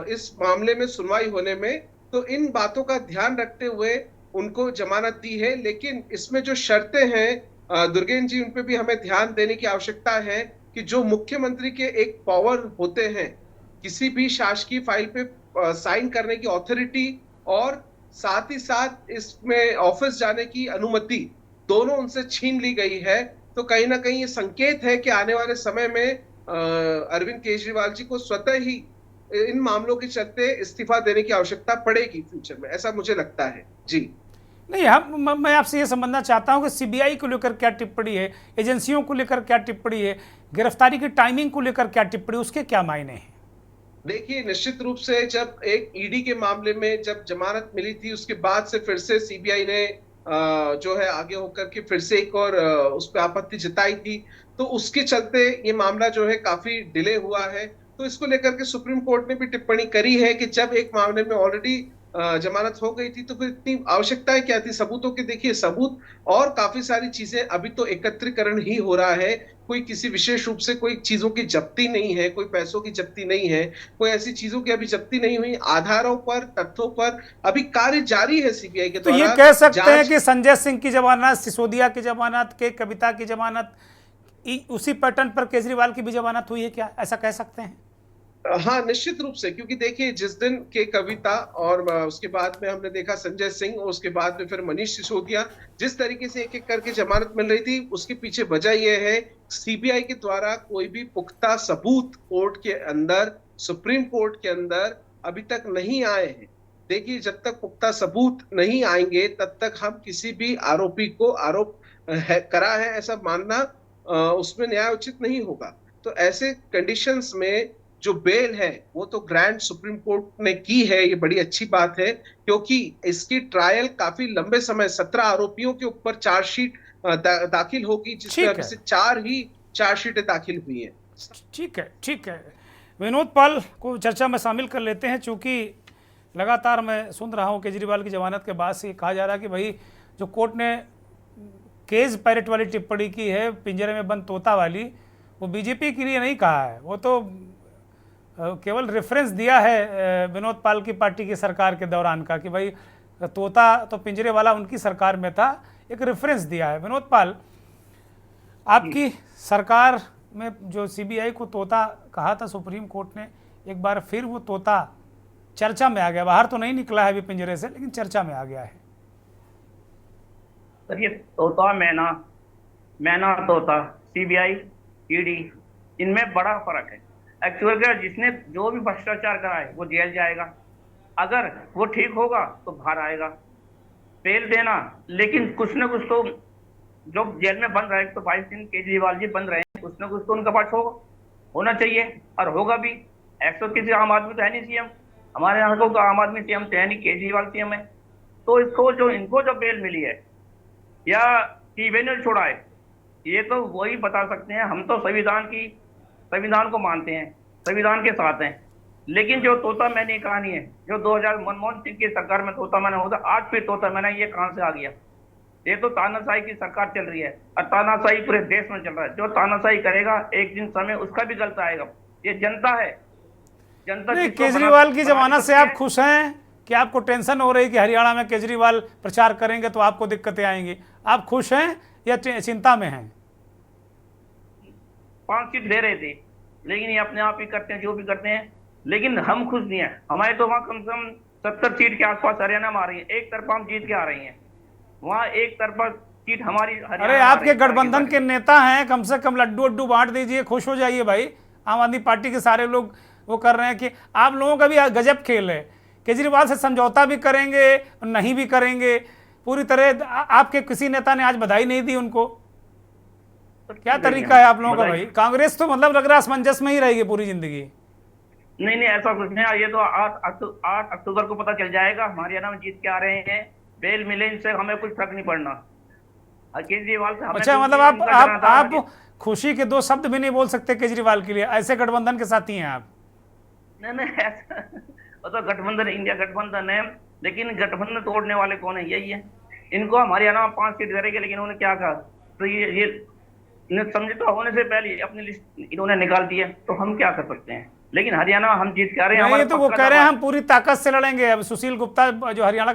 [SPEAKER 14] इस मामले में सुनवाई होने में। तो इन बातों का ध्यान रखते हुए उनको जमानत दी है। लेकिन इसमें जो शर्तें हैं दुर्गेन जी, उन पे भी हमें ध्यान देने की आवश्यकता है कि जो मुख्यमंत्री के एक पावर होते हैं, किसी भी शासकीय फाइल पे साइन करने की अथॉरिटी और साथ ही साथ इसमें ऑफिस जाने की अनुमति, दोनों उनसे छीन ली गई है। तो कहीं ना कहीं ये संकेत है कि आने वाले समय में अरविंद केजरीवाल जी को स्वतः ही इन मामलों के चलते इस्तीफा देने की आवश्यकता पड़ेगी फ्यूचर में, ऐसा मुझे लगता है। जी
[SPEAKER 1] नहीं, मैं आपसे ये समझना चाहता हूं कि सीबीआई को लेकर क्या टिप्पणी है, एजेंसियों को लेकर क्या टिप्पणी है, गिरफ्तारी की टाइमिंग को लेकर क्या टिप्पणी, उसके क्या मायने हैं?
[SPEAKER 14] देखिए, निश्चित रूप से जब एक ईडी के मामले में जब जमानत मिली थी, उसके बाद से फिर से सीबीआई ने जो है आगे होकर के फिर से एक और उस पर आपत्ति जताई थी। तो उसके चलते ये मामला जो है काफी डिले हुआ है। तो इसको लेकर के सुप्रीम कोर्ट ने भी टिप्पणी करी है कि जब एक मामले में ऑलरेडी जमानत हो गई थी तो फिर इतनी आवश्यकताएं क्या थी सबूतों की? देखिए, सबूत और काफी सारी चीजें अभी तो एकत्रीकरण ही हो रहा है। कोई किसी विशेष रूप से कोई चीजों की जब्ती नहीं है, कोई पैसों की जब्ती नहीं है, कोई ऐसी चीजों की अभी जब्ती नहीं हुई। आधारों पर, तथ्यों पर अभी कार्य जारी है सीबीआई के
[SPEAKER 1] तो
[SPEAKER 14] द्वारा।
[SPEAKER 1] ये कह सकते हैं कि संजय सिंह की जमानत, सिसोदिया की जमानत, के कविता की जमानत, उसी पैटर्न पर केजरीवाल की भी जमानत हुई है क्या, ऐसा कह सकते हैं?
[SPEAKER 14] हाँ, निश्चित रूप से, क्योंकि देखिए जिस दिन के कविता और उसके बाद में हमने देखा संजय सिंह और उसके बाद में फिर मनीष सिसोदिया, जिस तरीके से एक एक करके जमानत मिल रही थी, उसके पीछे वजह यह है सीबीआई के द्वारा कोई भी पुख्ता सबूत कोर्ट के अंदर, सुप्रीम कोर्ट के अंदर अभी तक नहीं आए हैं। देखिए, जब तक पुख्ता सबूत नहीं आएंगे तब तक हम किसी भी आरोपी को आरोप करा है ऐसा मानना उसमें न्याय उचित नहीं होगा। तो ऐसे कंडीशंस में जो बेल है वो तो ग्रैंड सुप्रीम कोर्ट ने की है, ये बड़ी अच्छी बात है, क्योंकि इसकी ट्रायल काफी लंबे समय 17 आरोपियों के ऊपर चार्जशीट दाखिल होगी, जिसमें अभी से 4 ही चार्जशीटें दाखिल हुई हैं।
[SPEAKER 1] ठीक है। विनोद पाल को चर्चा में शामिल कर लेते हैं, चूंकि लगातार मैं सुन रहा हूं केजरीवाल की जमानत के बाद से कहा जा रहा है कि भाई जो कोर्ट ने केज पैरेट वाली टिप्पणी की है, पिंजरे में बंद तोता वाली, वो बीजेपी के लिए नहीं कहा है, वो तो केवल रेफरेंस दिया है विनोद पाल की पार्टी की सरकार के दौरान का कि भाई तोता तो पिंजरे वाला उनकी सरकार में था, एक रेफरेंस दिया है। विनोद पाल, आपकी सरकार में जो सीबीआई को तोता कहा था सुप्रीम कोर्ट ने, एक बार फिर वो तोता चर्चा में आ गया, बाहर तो नहीं निकला है अभी पिंजरे से, लेकिन चर्चा में आ गया है।
[SPEAKER 15] सर, ये तोता मैना तोता, सीबीआई, ईडी, इनमें बड़ा फर्क है। एक्चुअली जिसने जो भी भ्रष्टाचार करा है वो जेल जाएगा, अगर वो ठीक होगा तो बाहर आएगा। बेल देना, लेकिन कुछ न कुछ तो जो जेल में बंद रहे, तो 22 दिन केजरीवाल जी बंद रहे, कुछ न कुछ तो उनका पास होना चाहिए और होगा भी। ऐसा किसी आम आदमी तो है नहीं सीएम, हमारे यहाँ को आम आदमी सीएम तो है नहीं, केजरीवाल सीएम है। तो इनको जो बेल मिली है या ट्रिब्यूनल छोड़ा है, ये तो वही बता सकते हैं। हम तो संविधान को मानते हैं, संविधान के साथ हैं, लेकिन जो तोता मैंने कहानी है, जो 2000 मनमोहन सिंह की सरकार में तोता मैंने होता, आज फिर तोता मैंने ये कहां से आ गया? ये तो तानाशाही की सरकार चल रही है और तानाशाही पूरे देश में चल रहा है। जो तानाशाही करेगा एक दिन समय उसका भी गलत आएगा। ये जनता है, जनता।
[SPEAKER 1] केजरीवाल की जमानत से आप खुश हैं कि आपको टेंशन हो रही कि हरियाणा में केजरीवाल प्रचार करेंगे तो आपको दिक्कतें आएंगी? आप खुश हैं या चिंता में हैं?
[SPEAKER 15] 5 सीट दे रहे थे, लेकिन ये अपने आप ही करते हैं जो भी करते हैं, लेकिन हम खुश नहीं है। हमारे तो वहाँ कम से कम 70 सीट के आसपास हरियाणा में आ रही है, एक तरफा हम जीत के आ रही हैं। वहाँ एक तरफा सीट हमारी हरियाणा
[SPEAKER 1] अरे
[SPEAKER 15] में आ
[SPEAKER 1] आपके
[SPEAKER 15] रही है।
[SPEAKER 1] गठबंधन के नेता हैं, कम से कम लड्डू वड्डू बांट दीजिए, खुश हो जाइए भाई। आम आदमी पार्टी के सारे लोग वो कर रहे हैं कि आप लोगों का भी गजब खेल है। केजरीवाल से समझौता भी करेंगे नहीं भी करेंगे, पूरी तरह आपके किसी नेता ने आज बधाई नहीं दी उनको। क्या तरीका है आप लोगों का भाई? कांग्रेस तो मतलब लग रहा है असमंजस में ही रहेगी पूरी जिंदगी।
[SPEAKER 15] नहीं ऐसा कुछ नहीं, ये तो 8 अक्टूबर को पता चल जाएगा। हरियाणा में जीत के आ रहे हैं, बेल मिले इनसे हमें कुछ फर्क नहीं पड़ना। केजरीवाल से हमें
[SPEAKER 1] अच्छा,
[SPEAKER 15] कुछ
[SPEAKER 1] मतलब
[SPEAKER 15] नहीं, उनका
[SPEAKER 1] आप
[SPEAKER 15] जनाधार-
[SPEAKER 1] खुशी के 2 शब्द भी नहीं बोल सकते केजरीवाल के लिए, ऐसे गठबंधन के साथी हैं आप।
[SPEAKER 15] नहीं ऐसा वो तो गठबंधन, इंडिया गठबंधन है, लेकिन गठबंधन तोड़ने वाले कौन है? यही है। इनको हम हरियाणा में 5 सीट करेंगे, लेकिन उन्होंने क्या कहा? तो ये समझौता होने से पहले अपनी लिस्ट इन्होंने निकाल दी है, तो हम क्या कर सकते हैं? लेकिन हरियाणा हम जीत के आ रहे हैं।
[SPEAKER 1] नहीं, तो वो कह रहे हैं हम पूरी ताकत से लड़ेंगे। अब सुशील गुप्ता जो हरियाणा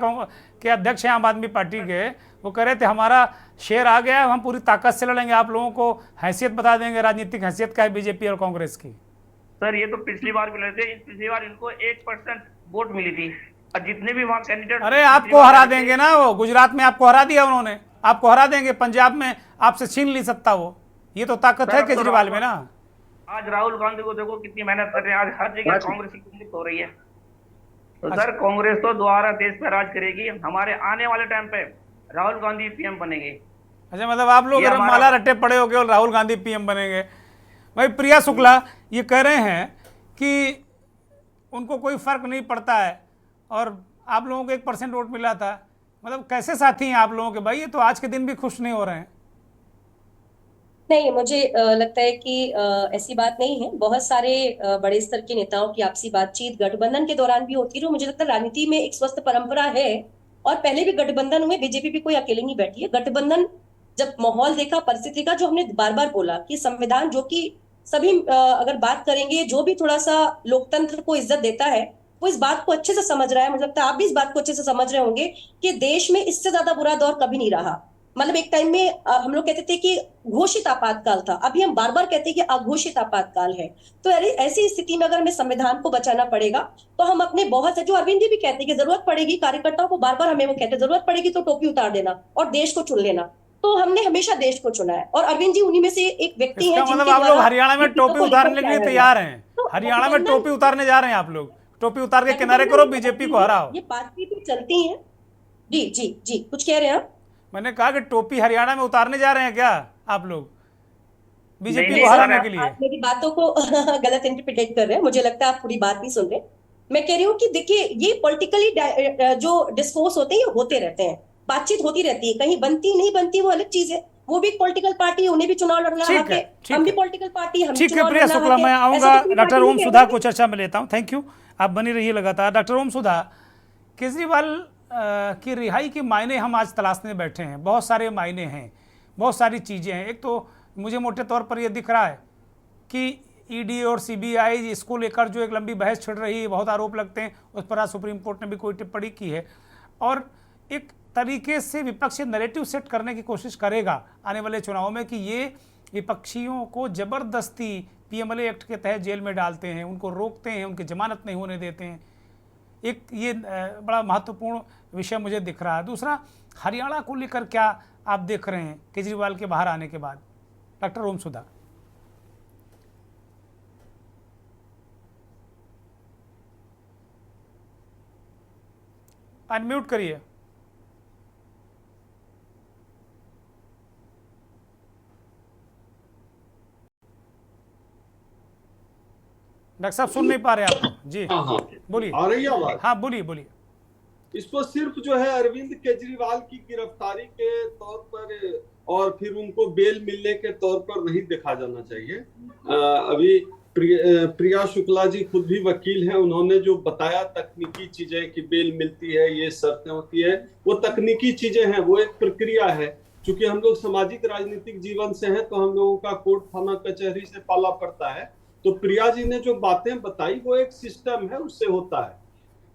[SPEAKER 1] के अध्यक्ष हैं आम आदमी पार्टी के, वो कह रहे थे हमारा शेर आ गया है, हम पूरी ताकत से लड़ेंगे, आप लोगों को हैसियत बता देंगे, राजनीतिक हैसियत क्या है बीजेपी और कांग्रेस की।
[SPEAKER 15] सर ये तो पिछली बार भी लड़े थे, पिछली बार इनको 1% वोट मिली थी, और जितने भी वहां कैंडिडेट,
[SPEAKER 1] अरे आपको हरा देंगे ना, वो गुजरात में आपको हरा दिया उन्होंने, आपको हरा देंगे। पंजाब में आपसे छीन ली सत्ता, वो ये तो ताकत है केजरीवाल में ना।
[SPEAKER 15] आज राहुल गांधी को देखो कितनी मेहनत कर रहे हैं, आज हर जगह कांग्रेस की कुंजी हो रही है। तो सर कांग्रेस तो दोबारा देश पर राज करेगी, हमारे आने वाले टाइम पे राहुल गांधी पीएम बनेंगे।
[SPEAKER 1] अच्छा, मतलब आप लोग माला रट्टे पड़े हो गए और राहुल गांधी पीएम बनेंगे। भाई प्रिया शुक्ला ये कह रहे हैं कि उनको कोई फर्क नहीं पड़ता है और आप लोगों को 1% वोट मिला था। मतलब कैसे साथी हैं आप लोगों के भाई? ये तो आज के दिन भी खुश नहीं हो रहे हैं।
[SPEAKER 12] नहीं, मुझे लगता है कि ऐसी बात नहीं है। बहुत सारे बड़े स्तर के नेताओं की आपसी बातचीत गठबंधन के दौरान भी होती रही। मुझे लगता है राजनीति में एक स्वस्थ परंपरा है, और पहले भी गठबंधन हुए, बीजेपी भी कोई अकेले नहीं बैठी है। गठबंधन जब माहौल देखा, परिस्थिति का, जो हमने बार बार बोला कि संविधान, जो कि सभी अगर बात करेंगे, जो भी थोड़ा सा लोकतंत्र को इज्जत देता है, वो इस बात को अच्छे से समझ रहा है। मुझे लगता है आप भी इस बात को अच्छे से समझ रहे होंगे कि देश में इससे ज्यादा बुरा दौर कभी नहीं रहा। मतलब एक टाइम में हम लोग कहते थे कि घोषित आपातकाल था, अभी हम बार बार कहते हैं कि अघोषित आपातकाल है। तो ऐसी स्थिति में अगर हमें संविधान को बचाना पड़ेगा, तो हम अपने बहुत से, जो अरविंद जी भी कहते हैं कि जरूरत पड़ेगी, कार्यकर्ताओं को बार बार हमें वो कहते हैं जरूरत पड़ेगी तो टोपी उतार देना और देश को चुन लेना। तो हमने हमेशा देश को चुना है, और अरविंद जी उन्हीं में से एक व्यक्ति हैं।
[SPEAKER 1] मतलब आप लोग हरियाणा में टोपी उतारने के लिए तैयार हैं? हरियाणा में टोपी उतारने जा रहे हैं आप लोग? टोपी उतार के किनारे करो, बीजेपी को हराओ।
[SPEAKER 12] ये बातचीत चलती है। जी जी जी, कुछ कह रहे हैं आप?
[SPEAKER 1] मैंने कहा कि टोपी हरियाणा में उतारने जा रहे हैं क्या आप लोग बीजेपी को हराने के लिए?
[SPEAKER 12] आप मेरी बातों को गलत इंटरप्रिटेट कर रहे हैं। मुझे लगता है आप पूरी बात नहीं सुन रहे। मैं कह रही हूँ कि देखिए, ये पॉलिटिकली जो डिस्कोर्स होते हैं ये होते रहते हैं, बातचीत होती रहती है, कहीं बनती नहीं बनती वो अलग चीज है। वो भी पॉलिटिकल पार्टी, उन्हें भी चुनाव लड़ना है, हम भी पॉलिटिकल पार्टी, हम
[SPEAKER 1] ठीक है। प्रिया शुक्ला, मैं आऊंगा डॉक्टर ओम सुधा को चर्चा में लेता हूँ। थैंक यू, आप बनी रहिए लगातार। डॉक्टर ओम सुधा, केजरीवाल की रिहाई के मायने हम आज तलाशने बैठे हैं। बहुत सारे मायने हैं, बहुत सारी चीज़ें हैं। एक तो मुझे मोटे तौर पर यह दिख रहा है कि ईडी और सीबीआई इसको लेकर जो एक लंबी बहस छिड़ रही है, बहुत आरोप लगते हैं, उस पर आज सुप्रीम कोर्ट ने भी कोई टिप्पणी की है, और एक तरीके से विपक्ष नैरेटिव सेट करने की कोशिश करेगा आने वाले चुनाव में कि ये विपक्षियों को जबरदस्ती पीएमएलए एक्ट के तहत जेल में डालते हैं, उनको रोकते हैं, उनकी जमानत नहीं होने देते हैं। एक ये बड़ा महत्वपूर्ण विषय मुझे दिख रहा है। दूसरा, हरियाणा को लेकर क्या आप देख रहे हैं केजरीवाल के बाहर आने के बाद? डॉक्टर ओम सुधा। अनम्यूट करिए। डॉक्टर साहब सुन नहीं पा रहे आपको जी?
[SPEAKER 16] हाँ
[SPEAKER 1] बोलिए।
[SPEAKER 16] आ रही है आवाज?
[SPEAKER 1] हाँ बोलिए बोलिए।
[SPEAKER 16] इसको सिर्फ जो है अरविंद केजरीवाल की गिरफ्तारी के तौर पर और फिर उनको बेल मिलने के तौर पर नहीं देखा जाना चाहिए। अभी प्रिया शुक्ला जी खुद भी वकील हैं, उन्होंने जो बताया तकनीकी चीजें कि बेल मिलती है, ये शर्तें होती है, वो तकनीकी चीजें हैं, वो एक प्रक्रिया है। चूंकि हम लोग सामाजिक राजनीतिक जीवन से हैं, तो हम लोगों का कोर्ट थाना कचहरी से पाला पड़ता है। तो प्रिया जी ने जो बातें बताई वो एक सिस्टम है, उससे होता है।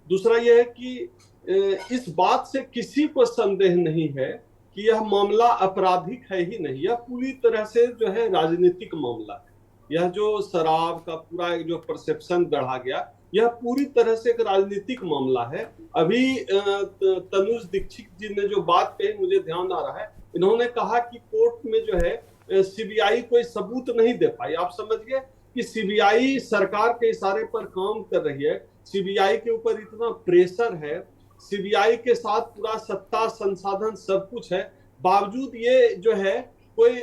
[SPEAKER 16] दूसरा यह है कि इस बात से किसी को संदेह नहीं है कि यह मामला आपराधिक है ही नहीं, यह पूरी तरह से जो है राजनीतिक मामला है। यह जो शराब का पूरा एक जो परसेप्शन गढ़ा गया, यह पूरी तरह से एक राजनीतिक मामला है। अभी तनुज दीक्षित जी ने जो बात कही, मुझे ध्यान आ रहा है, इन्होंने कहा कि कोर्ट में जो है सीबीआई कोई सबूत नहीं दे पाई। आप समझिए कि सीबीआई सरकार के इशारे पर काम कर रही है, सीबीआई के ऊपर इतना प्रेशर है, सीबीआई के साथ पूरा सत्ता संसाधन सब कुछ है, बावजूद ये जो है कोई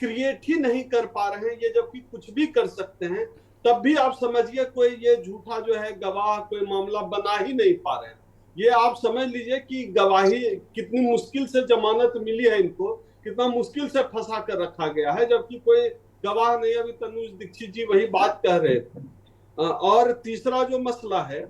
[SPEAKER 16] क्रिएट ही नहीं कर पा रहे हैं, ये जबकि कुछ भी कर सकते हैं, तब भी आप समझिए कोई ये झूठा जो है गवाह कोई मामला बना ही नहीं पा रहे हैं। ये आप समझ लीजिए कि गवाही कितनी मुश्किल से जमानत मिली है, इनको कितना मुश्किल से फंसा कर रखा गया है, जबकि कोई गवाह नहीं। अभी तनुज दीक्षित जी वही बात कह रहे थे। और तीसरा जो मसला है,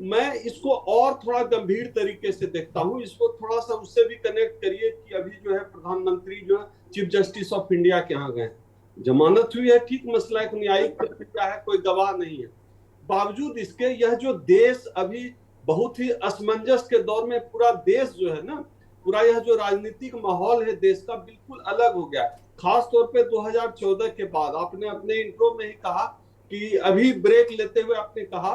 [SPEAKER 16] मैं इसको और थोड़ा गंभीर तरीके से देखता हूँ, इसको थोड़ा सा उससे भी कनेक्ट करिए कि अभी जो है प्रधानमंत्री जो है चीफ जस्टिस ऑफ इंडिया के यहाँ गए, जमानत हुई है, ठीक, मसला एक न्यायिक प्रक्रिया है, कोई गवाह नहीं है, बावजूद इसके यह जो देश अभी बहुत ही असमंजस के दौर में, पूरा देश जो है ना, पूरा यह जो राजनीतिक माहौल है देश का बिल्कुल अलग हो गया। खास तौर पे 2014 के बाद आपने अपने इंट्रो में ही कहा कि अभी ब्रेक लेते हुए आपने कहा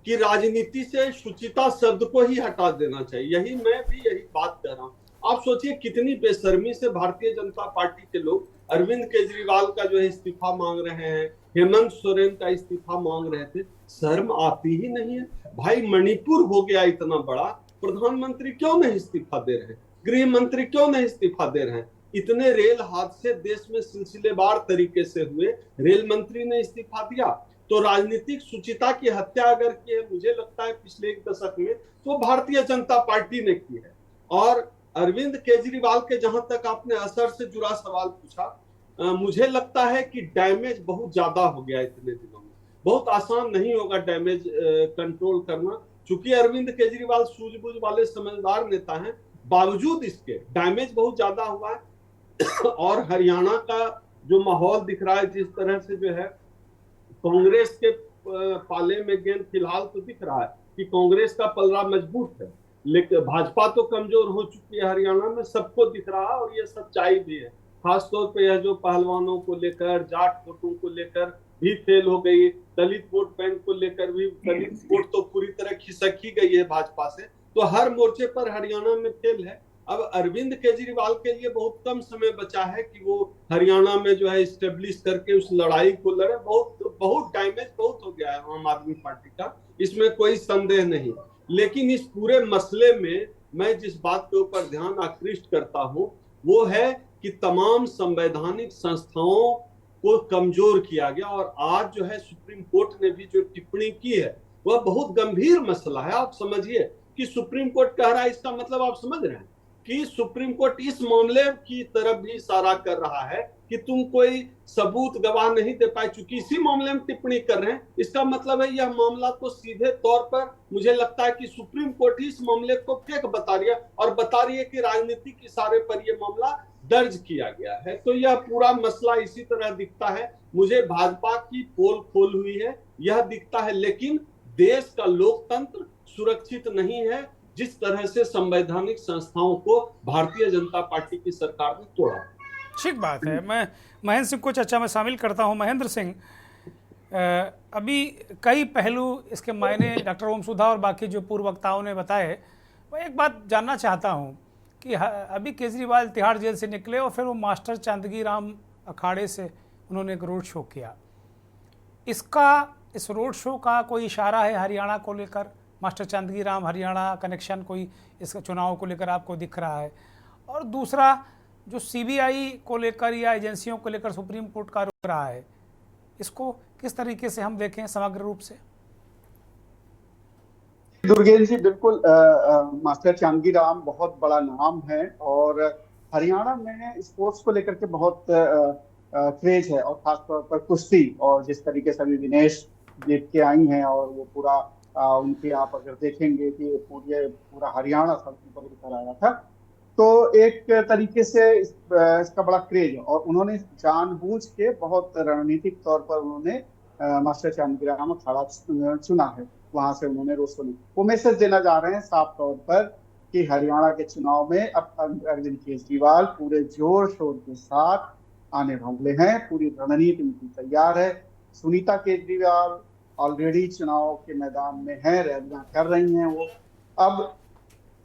[SPEAKER 16] कि राजनीति से शुचिता शब्द को ही हटा देना चाहिए। यही मैं भी यही बात कर रहा हूँ। आप सोचिए कितनी बेशर्मी से भारतीय जनता पार्टी के लोग अरविंद केजरीवाल का जो है इस्तीफा मांग रहे हैं, हेमंत सोरेन का इस्तीफा मांग रहे थे, शर्म आती ही नहीं है भाई। मणिपुर हो गया इतना बड़ा, प्रधानमंत्री क्यों नहीं इस्तीफा दे रहे हैं, गृह मंत्री क्यों नहीं इस्तीफा दे रहे हैं? इतने रेल हादसे देश में सिलसिलेवार तरीके से हुए, रेल मंत्री ने इस्तीफा दिया। तो राजनीतिक शुचिता की हत्या अगर की है, मुझे लगता है पिछले एक दशक में, तो भारतीय जनता पार्टी ने की है। और अरविंद केजरीवाल के जहां तक आपने असर से जुड़ा सवाल पूछा, मुझे लगता है कि डैमेज बहुत ज्यादा हो गया इतने दिनों में, बहुत आसान नहीं होगा डैमेज कंट्रोल करना, चूंकि अरविंद केजरीवाल सूझबूझ वाले समझदार नेता हैं, बावजूद इसके डैमेज बहुत ज्यादा हुआ है। और हरियाणा का जो माहौल दिख रहा है, जिस तरह से जो है कांग्रेस के पाले में गेंद, फिलहाल तो दिख रहा है कि कांग्रेस का पलड़ा मजबूत है, लेकिन भाजपा तो कमजोर हो चुकी है हरियाणा में, सबको दिख रहा है और ये सच्चाई भी है। खासतौर पे यह जो पहलवानों को लेकर, जाट वोटों को लेकर भी फेल हो गई, दलित वोट बैंक को लेकर भी दलित वोट तो पूरी तरह खिसक ही गई है भाजपा से, तो हर मोर्चे पर हरियाणा में फेल है। अब अरविंद केजरीवाल के लिए बहुत कम समय बचा है कि वो हरियाणा में जो है स्टेब्लिश करके उस लड़ाई को लड़े। बहुत डैमेज बहुत हो गया है आम आदमी पार्टी का, इसमें कोई संदेह नहीं। लेकिन इस पूरे मसले में मैं जिस बात के ऊपर ध्यान आकृष्ट करता हूँ वो है कि तमाम संवैधानिक संस्थाओं को कमजोर किया गया। और आज जो है सुप्रीम कोर्ट ने भी जो टिप्पणी की है वह बहुत गंभीर मसला है। आप समझिए कि सुप्रीम कोर्ट कह रहा है, इसका मतलब आप समझ रहे हैं कि सुप्रीम कोर्ट इस मामले की तरफ भी इशारा कर रहा है कि तुम कोई सबूत गवाह नहीं दे पाए, चूंकि इसी मामले में टिप्पणी कर रहे हैं। इसका मतलब है यह मामला तो सीधे तौर पर मुझे लगता है कि सुप्रीम कोर्ट ही इस मामले को फेक बता रही है और बता रही है कि राजनीतिक इशारे पर यह मामला दर्ज किया गया है। तो यह पूरा मसला इसी तरह दिखता है। मुझे भाजपा की पोल खोल हुई है यह दिखता है, लेकिन देश का लोकतंत्र सुरक्षित नहीं है जिस तरह से संवैधानिक संस्थाओं को भारतीय जनता पार्टी की सरकार ने तोड़ा।
[SPEAKER 1] ठीक बात है। मैं महेंद्र सिंह को चर्चा में शामिल करता हूं। महेंद्र सिंह, अभी कई पहलू इसके मायने डॉक्टर ओम सुधा और बाकी जो पूर्व वक्ताओं ने बताए। मैं एक बात जानना चाहता हूं कि अभी केजरीवाल तिहाड़ जेल से निकले और फिर वो मास्टर चांदगी राम अखाड़े से उन्होंने एक रोड शो किया। इस रोड शो का कोई इशारा है हरियाणा को लेकर? मास्टर चांदगी राम हरियाणा कनेक्शन कोई इस चुनाव को लेकर आपको दिख रहा है? और दूसरा, जो सीबीआई को लेकर या एजेंसियों को लेकर सुप्रीम कोर्ट का रुख रहा है, इसको किस तरीके से हम देखें समग्र रूप से?
[SPEAKER 10] दुर्गेश जी, बिल्कुल मास्टर चांदगी राम बहुत बड़ा नाम है और हरियाणा में स्पोर्ट्स को लेकर के बहुत क्रेज है, और खासतौर पर कुश्ती। और जिस तरीके से अभी विनेश जीत के आई हैं और वो पूरा उनके आप अगर देखेंगे कि पूरा हरियाणा सड़कों पर उतर आया था, तो एक तरीके से इसका बड़ा क्रेज है। और उन्होंने जानबूझ के बहुत रणनीतिक तौर पर उन्होंने मास्टर चांदगी राम अखाड़ा चुना है, वहां से उन्होंने रोस्टो नहीं। वो मैसेज देना जा रहे हैं साफ तौर पर कि हरियाणा के चुनाव में अब अरविंद केजरीवाल पूरे जोर शोर के साथ आने वाले हैं, पूरी रणनीति उनकी तैयार है। सुनीता केजरीवाल ऑलरेडी चुनाव के मैदान में है, रैलियां कर रही हैं वो। अब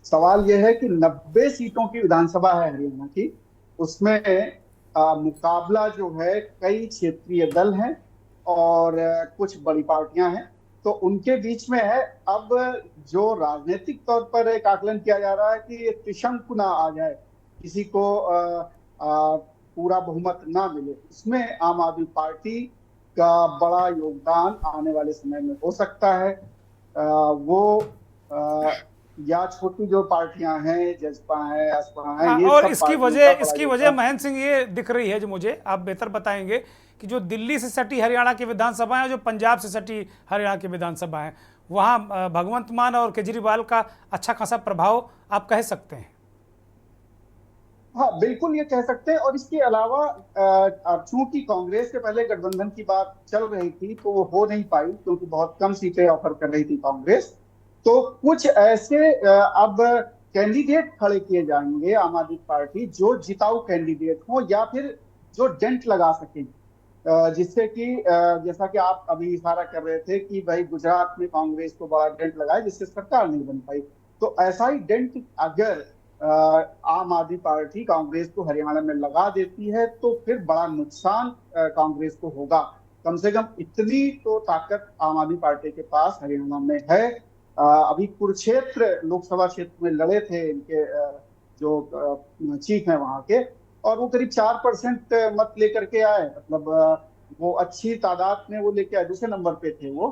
[SPEAKER 10] सवाल यह है कि 90 सीटों की विधानसभा है हरियाणा की, उसमें मुकाबला जो है कई क्षेत्रीय दल हैं और कुछ बड़ी पार्टियां हैं, तो उनके बीच में है। अब जो राजनीतिक तौर पर एक आकलन किया जा रहा है कि त्रिशंकु ना आ जाए, किसी को पूरा बहुमत ना मिले, उसमें आम आदमी पार्टी का बड़ा योगदान आने वाले समय में हो सकता है। या छोटी जो पार्टियां हैं, जसपा है, असपा है, ये
[SPEAKER 1] और
[SPEAKER 10] सब
[SPEAKER 1] इसकी वजह महेंद्र सिंह ये दिख रही है, जो मुझे आप बेहतर बताएंगे, कि जो दिल्ली से सटी हरियाणा की विधानसभा है, जो पंजाब से सटी हरियाणा की विधानसभा है, वहां भगवंत मान और केजरीवाल का अच्छा खासा प्रभाव आप कह सकते हैं।
[SPEAKER 10] हाँ, बिल्कुल ये कह सकते हैं। और इसके अलावा चूंकि कांग्रेस के पहले गठबंधन की बात चल रही थी तो वो हो नहीं पाई, क्योंकि बहुत कम सीटें ऑफर कर रही थी कांग्रेस। तो कुछ ऐसे अब कैंडिडेट खड़े किए जाएंगे आम आदमी पार्टी, जो जिताऊ कैंडिडेट हो या फिर जो डेंट लगा सके, जिससे कि जैसा कि आप अभी इशारा कर रहे थे कि भाई गुजरात में कांग्रेस को बड़ा डेंट लगाए जिससे सरकार नहीं बन पाई, तो ऐसा ही डेंट अगर आम आदमी पार्टी कांग्रेस को हरियाणा में लगा देती है तो फिर बड़ा नुकसान कांग्रेस को होगा। कम से कम इतनी तो ताकत आम आदमी पार्टी के पास हरियाणा में है। अभी कुरुक्षेत्र लोकसभा क्षेत्र में लड़े थे इनके जो चीफ हैं वहां के, और वो करीब 4% मत लेकर के आए, मतलब वो अच्छी तादाद में वो लेके आए, दूसरे नंबर पे थे वो।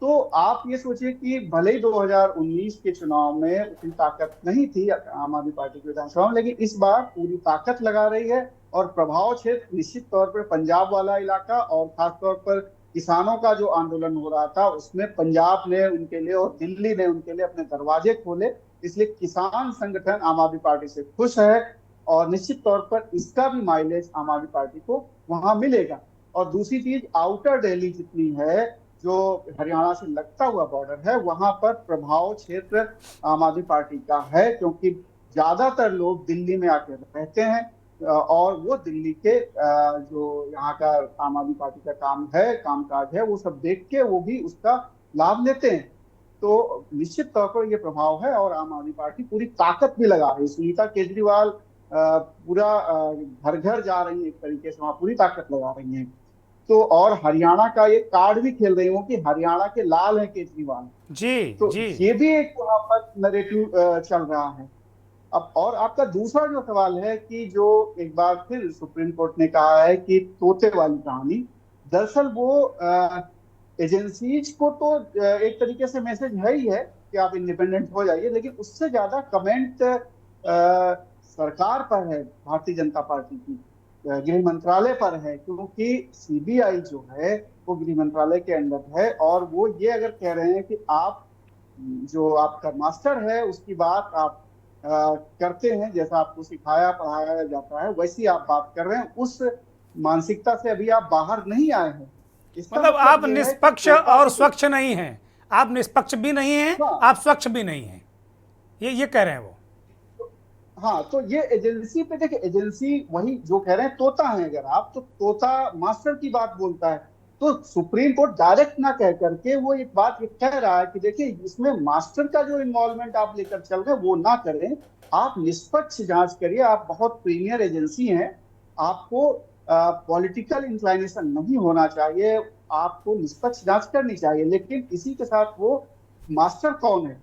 [SPEAKER 10] तो आप ये सोचिए कि भले ही 2019 के चुनाव में उतनी ताकत नहीं थी आम आदमी पार्टी की विधानसभा में, लेकिन इस बार पूरी ताकत लगा रही है। और प्रभाव क्षेत्र निश्चित तौर पर पंजाब वाला इलाका, और खासतौर पर किसानों का जो आंदोलन हो रहा था उसमें पंजाब ने उनके लिए और दिल्ली ने उनके लिए अपने दरवाजे खोले, इसलिए किसान संगठन आम आदमी पार्टी से खुश है और निश्चित तौर पर इसका भी माइलेज आम आदमी पार्टी को वहां मिलेगा। और दूसरी चीज, आउटर दिल्ली जितनी है, जो हरियाणा से लगता हुआ बॉर्डर है, वहां पर प्रभाव क्षेत्र आम आदमी पार्टी का है, क्योंकि ज्यादातर लोग दिल्ली में आकर रहते हैं और वो दिल्ली के जो यहाँ का आम आदमी पार्टी का कामकाज है, वो सब देख के वो भी उसका लाभ लेते हैं। तो निश्चित तौर पर ये प्रभाव है और आम आदमी पार्टी पूरी ताकत भी लगा रही है। सुनीता केजरीवाल पूरा घर घर जा रही है, एक तरीके से वहां पूरी ताकत लगा रही है। तो और हरियाणा का एक कार्ड भी खेल रही हूँ कि हरियाणा के लाल है केजरीवाल
[SPEAKER 1] जी,
[SPEAKER 10] तो
[SPEAKER 1] जी।
[SPEAKER 10] ये भी एक वहां पर नैरेटिव चल रहा है। अब और आपका दूसरा जो सवाल है कि जो एक बार फिर सुप्रीम कोर्ट ने कहा है कि तोते वाली कहानी, दरअसल वो एजेंसीज को तो एक तरीके से मैसेज है ही है कि आप इंडिपेंडेंट हो जाइए, लेकिन उससे ज्यादा कमेंट सरकार पर है, भारतीय जनता पार्टी की गृह मंत्रालय पर है, क्योंकि सीबीआई जो है वो गृह मंत्रालय के अंडर है। और वो ये अगर कह रहे हैं कि आप जो आपका मास्टर है उसकी बात आप करते हैं, जैसा आपको सिखाया पढ़ाया जाता है वैसी आप बात कर रहे हैं, उस मानसिकता से अभी आप बाहर नहीं आए हैं।
[SPEAKER 1] मतलब आप निष्पक्ष और स्वच्छ नहीं हैं, आप निष्पक्ष भी नहीं हैं, आप स्वच्छ भी नहीं हैं, ये कह रहे हैं वो।
[SPEAKER 10] हाँ, तो ये एजेंसी पे देखिए, एजेंसी वही जो कह रहे हैं, तोता है अगर आप, तो तोता मास्टर की बात बोलता है। तो सुप्रीम कोर्ट डायरेक्ट ना कह करके वो एक बात ये कह रहा है कि देखिए इसमें मास्टर का जो इन्वॉल्वमेंट आप लेकर चल रहे हैं वो ना करें, आप निष्पक्ष जांच करिए। आप बहुत प्रीमियर एजेंसी हैं, आपको पॉलिटिकल इंक्लाइनेशन नहीं होना चाहिए, आपको निष्पक्ष जांच करनी चाहिए। लेकिन इसी के साथ वो मास्टर कौन है,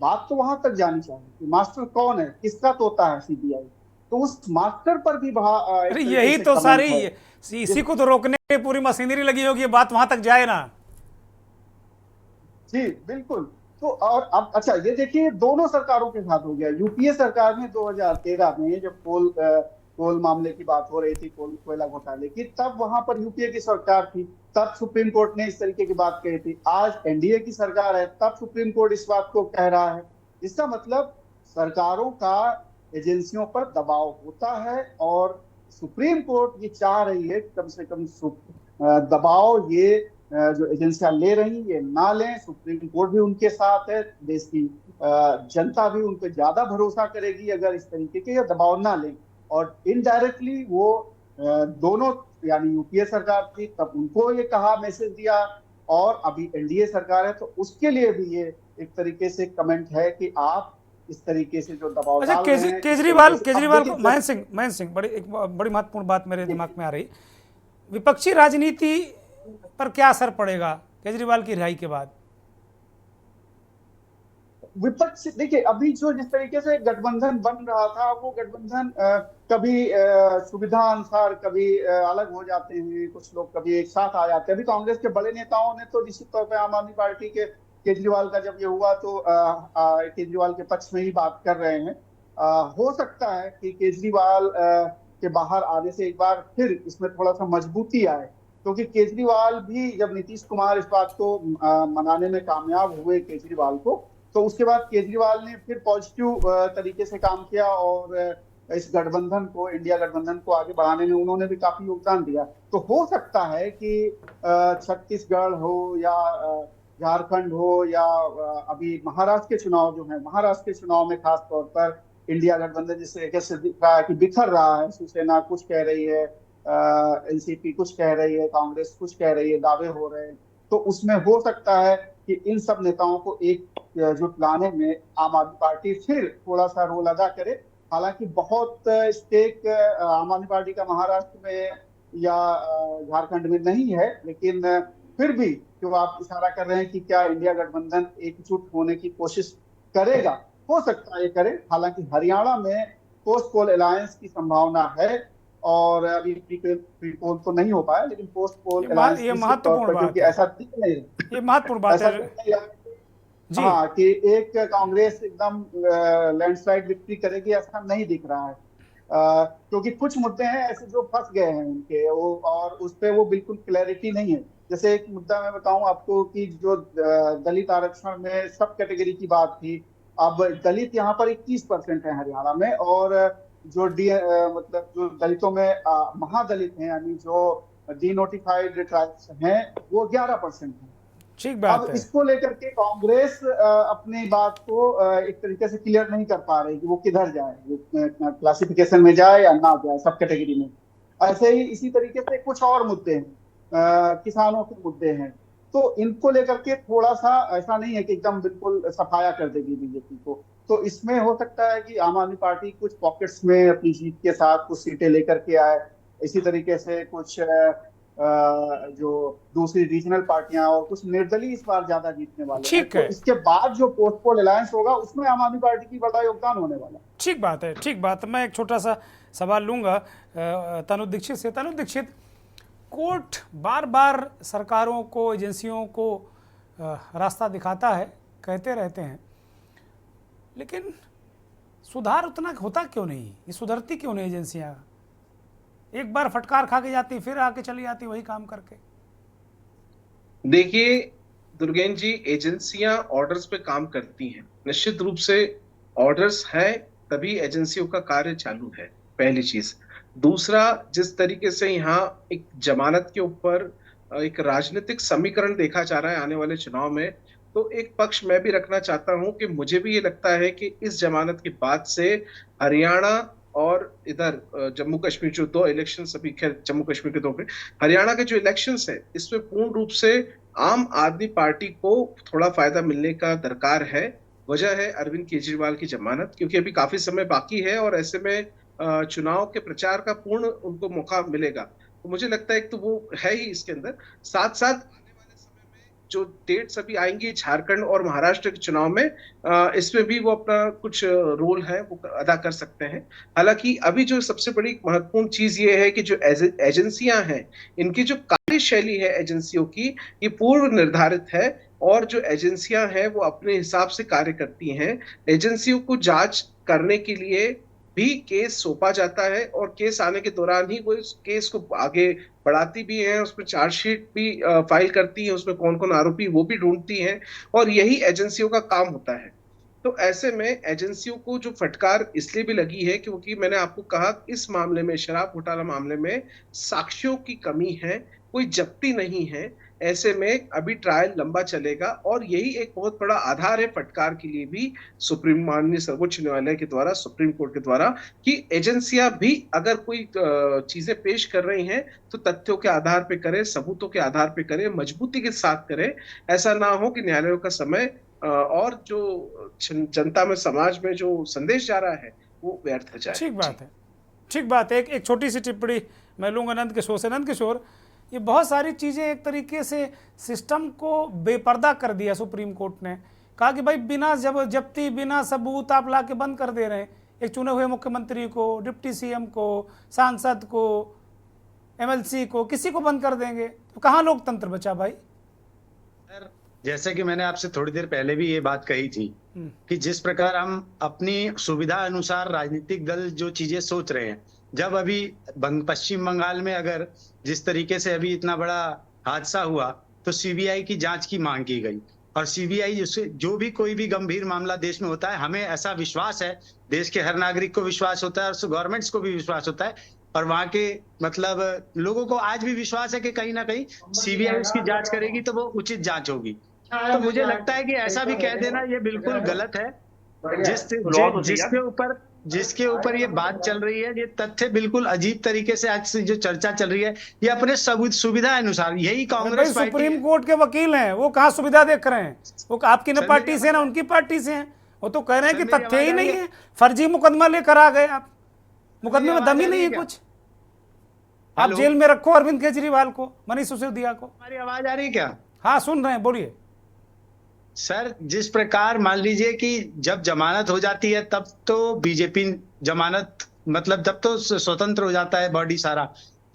[SPEAKER 10] बात तो वहां तक जानी चाहिए कि मास्टर कौन है, किसका तोता है सीबीआई, तो उस मास्टर पर भी
[SPEAKER 1] अरे यही तो सारी, इसी को तो रोकने की पूरी मशीनरी लगी होगी, बात वहां तक जाए ना।
[SPEAKER 10] जी बिल्कुल। तो और अब अच्छा ये देखिए, दोनों सरकारों के साथ हो गया। यूपीए सरकार में 2013 में जब कोल मामले की बात हो रही थी, कोयला घोटाले की, तब वहां पर यूपीए की सरकार थी, तब सुप्रीम कोर्ट ने इस तरीके की बात कही थी। आज एनडीए की सरकार है, तब सुप्रीम कोर्ट इस बात को कह रहा है। इसका मतलब सरकारों का एजेंसियों पर दबाव होता है और सुप्रीम कोर्ट ये चाह रही है कम से कम दबाव ये जो एजेंसियां ले रही ये ना लें। सुप्रीम कोर्ट भी उनके साथ है, देश की जनता भी उन पर ज्यादा भरोसा करेगी अगर इस तरीके के ये दबाव ना लें। और इनडायरेक्टली वो दोनों, यानी यूपीए सरकार थी तब उनको ये कहा, मैसेज दिया, और अभी एनडीए सरकार है तो उसके लिए भी ये एक तरीके से कमेंट है कि आप इस तरीके से जो दबाव
[SPEAKER 1] अच्छा,
[SPEAKER 10] डाल रहे हैं,
[SPEAKER 1] केजरीवाल
[SPEAKER 10] इस तरीके से-
[SPEAKER 1] केजरीवाल
[SPEAKER 10] अब
[SPEAKER 1] को
[SPEAKER 10] देखिए,
[SPEAKER 1] महेंद्र सिंह एक बड़ी महत्वपूर्ण बात मेरे दिमाग में आ रही, विपक्षी राजनीति पर क्या असर पड़ेगा केजरीवाल की रिहाई के बाद?
[SPEAKER 10] विपक्ष देखिए, अभी जो जिस तरीके से गठबंधन बन रहा था, वो गठबंधन कभी सुविधा अनुसार कभी अलग हो जाते हैं, कुछ लोग कभी एक साथ आ जाते हैं। अभी कांग्रेस के बड़े नेताओं ने तो निश्चित तौर पे आम आदमी पार्टी के केजरीवाल का जब ये हुआ तो केजरीवाल के पक्ष में ही बात कर रहे हैं। हो सकता है कि केजरीवाल के बाहर आने से एक बार फिर इसमें थोड़ा सा मजबूती आए, क्योंकि केजरीवाल भी जब नीतीश कुमार इस बात को मनाने में कामयाब हुए केजरीवाल को, तो उसके बाद केजरीवाल ने फिर पॉजिटिव तरीके से काम किया और इस गठबंधन को, इंडिया गठबंधन को आगे बढ़ाने में उन्होंने भी काफी योगदान दिया। तो हो सकता है कि छत्तीसगढ़ हो या झारखंड हो या अभी महाराष्ट्र के चुनाव जो है, महाराष्ट्र के चुनाव में खास तौर पर इंडिया गठबंधन जिस तरीके से दिख रहा है कि बिखर रहा है, शिवसेना कुछ कह रही है, एनसीपी कुछ कह रही है, कांग्रेस कुछ कह रही है, दावे हो रहे हैं, तो उसमें हो सकता है कि इन सब नेताओं को एकजुट लाने में आम आदमी पार्टी फिर थोड़ा सा रोल अदा करे। हालांकि बहुत स्टेक आम आदमी पार्टी का महाराष्ट्र में या झारखंड में नहीं है, लेकिन फिर भी जो आप इशारा कर रहे हैं कि क्या इंडिया गठबंधन एकजुट होने की कोशिश करेगा, हो सकता है ये करे। हालांकि हरियाणा में पोस्ट पोल अलायंस की संभावना है और अभी प्री पोल तो नहीं हो पाया, लेकिन पोस्ट पोल अलायंस
[SPEAKER 1] ये महत्वपूर्ण बात है,
[SPEAKER 10] ऐसा दिख नहीं रहा,
[SPEAKER 1] ये महत्वपूर्ण बात है
[SPEAKER 10] जी हाँ, कि एक कांग्रेस एकदम लैंडस्लाइड विक्ट्री करेगी ऐसा नहीं दिख रहा है, क्योंकि कुछ मुद्दे हैं ऐसे जो फंस गए हैं उनके, वो और उस पे वो बिल्कुल क्लैरिटी नहीं है। जैसे एक मुद्दा मैं बताऊं आपको कि जो दलित आरक्षण में सब कैटेगरी की बात थी, अब दलित यहाँ पर 21% है हरियाणा में, और जो मतलब जो दलितों में महादलित हैं, यानी जो डीनोटिफाइड ट्राइब्स हैं, वो 11% है।
[SPEAKER 1] ठीक बात
[SPEAKER 10] अब
[SPEAKER 1] है।
[SPEAKER 10] इसको लेकर के कांग्रेस अपनी बात को एक तरीके से क्लियर नहीं कर पा रही कि वो किधर जाए, क्लासिफिकेशन में जाए या ना जाए सब कैटेगरी में। ऐसे ही इसी तरीके से कुछ और मुद्दे हैं, किसानों के मुद्दे हैं, तो इनको लेकर के थोड़ा सा ऐसा नहीं है कि एकदम बिल्कुल सफाया कर देगी बीजेपी को। तो इसमें हो सकता है कि आम आदमी पार्टी कुछ पॉकेट्स में अपनी जीत के साथ कुछ सीटें लेकर के आए, इसी तरीके से कुछ जो दूसरी रीजनल पार्टियां और कुछ निर्दलीय इस बार ज्यादा जीतने वाले हैं। तो इसके बाद जो पोस्ट पोल अलायंस होगा उसमें आम आदमी पार्टी की बड़ा योगदान होने वाला है।
[SPEAKER 1] ठीक बात है, ठीक बात है। मैं एक छोटा सा सवाल लूंगा तनु दीक्षित से। तनु दीक्षित, कोर्ट बार बार सरकारों को, एजेंसियों को रास्ता दिखाता है, कहते रहते हैं, लेकिन सुधार उतना होता क्यों नहीं? ये सुधरती क्यों नहीं एजेंसियां? एक बार फटकार खा के जाती, फिर आके चली जाती वही काम करके।
[SPEAKER 14] देखिए दुर्गेन जी, एजेंसियां ऑर्डर्स पे काम करती हैं, निश्चित रूप से ऑर्डर्स है तभी एजेंसियों का कार्य चालू है, पहली चीज। दूसरा, जिस तरीके से यहाँ एक जमानत के ऊपर एक राजनीतिक समीकरण देखा जा रहा है आने वाले चुनाव में, तो एक पक्ष मैं भी रखना चाहता हूं कि मुझे भी ये लगता है कि इस जमानत के बाद से हरियाणा और इधर जम्मू कश्मीर, जो दो इलेक्शन अभी, खैर जम्मू कश्मीर के दो पे, हरियाणा के जो इलेक्शंस है, इसमें पूर्ण रूप से आम आदमी पार्टी को थोड़ा फायदा मिलने का दरकार है। वजह है अरविंद केजरीवाल की जमानत, क्योंकि अभी काफी समय बाकी है और ऐसे में चुनाव के प्रचार का पूर्ण उनको मौका मिलेगा। तो मुझे लगता है एक तो वो है ही इसके अंदर, साथ साथ जो डेट्स अभी आएंगी झारखंड और महाराष्ट्र के चुनाव में, इसमें भी वो अपना कुछ रोल है वो अदा कर सकते हैं। हालांकि अभी जो सबसे बड़ी महत्वपूर्ण चीज ये है कि जो एजेंसियां हैं, इनकी जो कार्यशैली है एजेंसियों की, ये पूर्व निर्धारित है और जो एजेंसियां हैं वो अपने हिसाब से कार्य करती हैं। एजेंसियों को जांच करने के लिए भी केस सौंपा जाता है और केस आने के दौरान ही वो इस केस को आगे बढ़ाती भी हैं, उसमें चार्जशीट भी फाइल करती हैं, उसमें कौन कौन आरोपी वो भी ढूंढती हैं, और यही एजेंसियों का काम होता है। तो ऐसे में एजेंसियों को जो फटकार इसलिए भी लगी है क्योंकि मैंने आपको कहा इस मामले में, शराब घोटाला मामले में साक्ष्यों की कमी है, कोई जब्ती नहीं है। ऐसे में अभी ट्रायल लंबा चलेगा और यही एक बहुत बड़ा आधार है फटकार के लिए भी माननीय सर्वोच्च न्यायालय के द्वारा, सुप्रीम कोर्ट के द्वारा, कि एजेंसियां भी अगर कोई चीजें पेश कर रही हैं तो तथ्यों के आधार पे करें, सबूतों के आधार पे करें, मजबूती के साथ करें। ऐसा ना हो कि न्यायालयों का समय और जो जनता में, समाज में जो संदेश जा रहा है वो व्यर्थ जाए।
[SPEAKER 1] ठीक बात है, ठीक बात है। एक छोटी सी टिप्पणी मैं लूँगा नंद किशोर से। नंद किशोर, ये बहुत सारी चीज़ें एक तरीके से सिस्टम को बेपर्दा कर दिया सुप्रीम कोर्ट ने। कहा कि भाई बिना जब्ती, बिना सबूत आप ला के बंद कर दे रहे हैं एक चुने हुए मुख्यमंत्री को, डिप्टी सीएम को, सांसद को, एमएलसी को, किसी को बंद कर देंगे तो कहाँ लोकतंत्र बचा भाई?
[SPEAKER 13] जैसे कि मैंने आपसे थोड़ी देर पहले भी ये बात कही थी कि जिस प्रकार हम अपनी सुविधा अनुसार राजनीतिक दल जो चीजें सोच रहे हैं, जब अभी पश्चिम बंगाल में अगर जिस तरीके से अभी इतना बड़ा हादसा हुआ तो सीबीआई की जांच की मांग की गई, और सीबीआई जो भी कोई भी गंभीर मामला देश में होता है, हमें ऐसा विश्वास है, देश के हर नागरिक को विश्वास होता है और गवर्नमेंट्स को भी विश्वास होता है, और वहां के मतलब लोगों को आज भी विश्वास है कि कहीं ना कहीं सीबीआई उसकी जांच करेगी तो वो उचित जांच होगी। तो मुझे लगता है कि ऐसा भी कह देना ये बिल्कुल गलत है। जिसके ऊपर ये बात चल रही है, ये तथ्य बिल्कुल अजीब तरीके से आज से जो चर्चा चल रही है, ये अपने सुविधा अनुसार, यही कांग्रेस पार्टी
[SPEAKER 1] सुप्रीम कोर्ट के वकील हैं, वो कहाँ सुविधा देख रहे हैं? वो आपकी न पार्टी से ना उनकी पार्टी से हैं। वो तो कह रहे हैं कि तथ्य ही नहीं है, फर्जी मुकदमा लेकर आ गए आप, मुकदमे में दम ही नहीं है कुछ। आप जेल में रखो अरविंद केजरीवाल को, मनीष सिसोदिया को।
[SPEAKER 13] हमारी आवाज आ रही है क्या?
[SPEAKER 1] हाँ सुन रहे हैं, बोलिए
[SPEAKER 13] सर। जिस प्रकार मान लीजिए कि जब जमानत हो जाती है तब तो बीजेपी जमानत मतलब तब तो स्वतंत्र हो जाता है बॉडी सारा,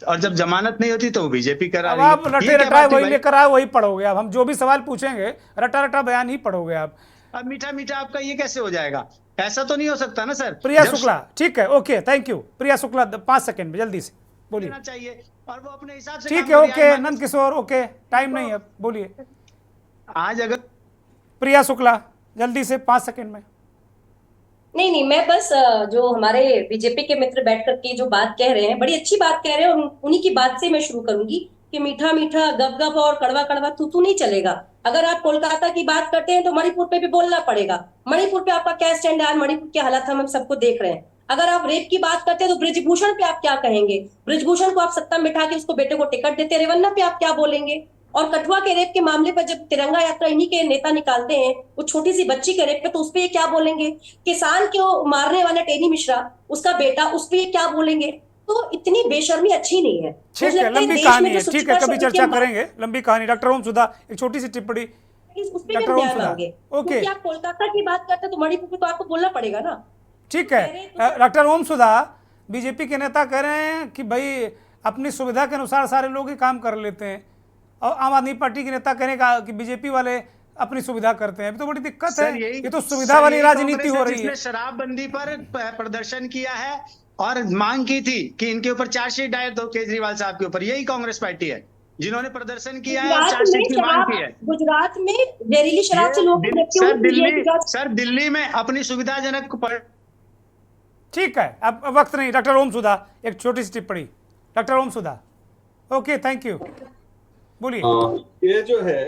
[SPEAKER 13] और जब जमानत नहीं होती तो वो बीजेपी करा रही है।
[SPEAKER 1] आप रटे रटाए वही लेकर आए, वही पढ़ोगे। अब हम जो भी सवाल पूछेंगे रटा रटा बयान ही पढ़ोगे आप।
[SPEAKER 13] अब मीठा मीठा आपका ये कैसे हो जाएगा? ऐसा तो नहीं हो सकता ना सर।
[SPEAKER 1] प्रिया शुक्ला, ठीक है, okay, thank you. Priya Shukla 5 second में जल्दी से बोलिए।
[SPEAKER 13] चाहिए और वो अपने हिसाब से,
[SPEAKER 1] ठीक है, okay Nand Kishore, okay, time नहीं है, बोलिए।
[SPEAKER 13] आज अगर
[SPEAKER 1] प्रिया शुक्ला जल्दी से 5 सेकंड में।
[SPEAKER 12] नहीं, मैं बस जो हमारे बीजेपी के मित्र बैठ करके जो बात कह रहे हैं, बड़ी अच्छी बात कह रहे हैं, और उन्हीं की बात से मैं शुरू करूंगी कि मीठा मीठा गप गप और कड़वा कड़वा तू नहीं चलेगा। अगर आप कोलकाता की बात करते हैं तो मणिपुर पे भी बोलना पड़ेगा। मणिपुर पे आपका क्या स्टैंड है? मणिपुर के हालात हम सबको देख रहे हैं। अगर आप रेप की बात करते हैं तो ब्रिजभूषण पे आप क्या कहेंगे? ब्रिजभूषण को आप सत्ता में बिठा के उसको बेटे को टिकट देते, रेवन्ना पे आप क्या बोलेंगे? और कठुआ के रेप के मामले पर जब तिरंगा यात्रा इन्हीं के नेता निकालते हैं, वो छोटी सी बच्ची के रेप पे, तो उस पे ये क्या बोलेंगे? किसान को मारने वाला टेनी मिश्रा, उसका बेटा, उस पे ये क्या बोलेंगे? तो इतनी बेशर्मी अच्छी नहीं है।
[SPEAKER 1] ठीक है, लंबी कहानी है, ठीक है, कभी चर्चा करेंगे, लंबी कहानी। डॉक्टर ओम सुधा एक छोटी सी टिप्पणी।
[SPEAKER 12] डॉक्टर ओम सुधा, ओके, आप कोलकाता की बात करते हैं तो मणिपुर पे तो आपको बोलना पड़ेगा ना।
[SPEAKER 1] ठीक है, डॉक्टर ओम सुधा, बीजेपी के नेता कह रहे हैं कि भाई अपनी सुविधा के अनुसार सारे लोग ही काम कर लेते हैं, और आम आदमी पार्टी के नेता कहने का कि बीजेपी वाले अपनी सुविधा करते हैं। अभी तो बड़ी दिक्कत है, ये तो सुविधा वाली राजनीति हो रही है।
[SPEAKER 13] शराबबंदी पर प्रदर्शन किया है और मांग की थी कि इनके ऊपर चार्जशीट दायर दो केजरीवाल साहब के ऊपर, यही कांग्रेस पार्टी है जिन्होंने प्रदर्शन किया है और चार्जशीट की मांग की है।
[SPEAKER 12] गुजरात में जहरीली शराब से लोग
[SPEAKER 13] सर दिल्ली में अपनी सुविधाजनक।
[SPEAKER 1] ठीक है, अब वक्त नहीं। डॉक्टर ओम सुधा एक छोटी सी टिप्पणी। Doctor Om Sudha, okay, thank you, बोलिए।
[SPEAKER 16] ये जो है,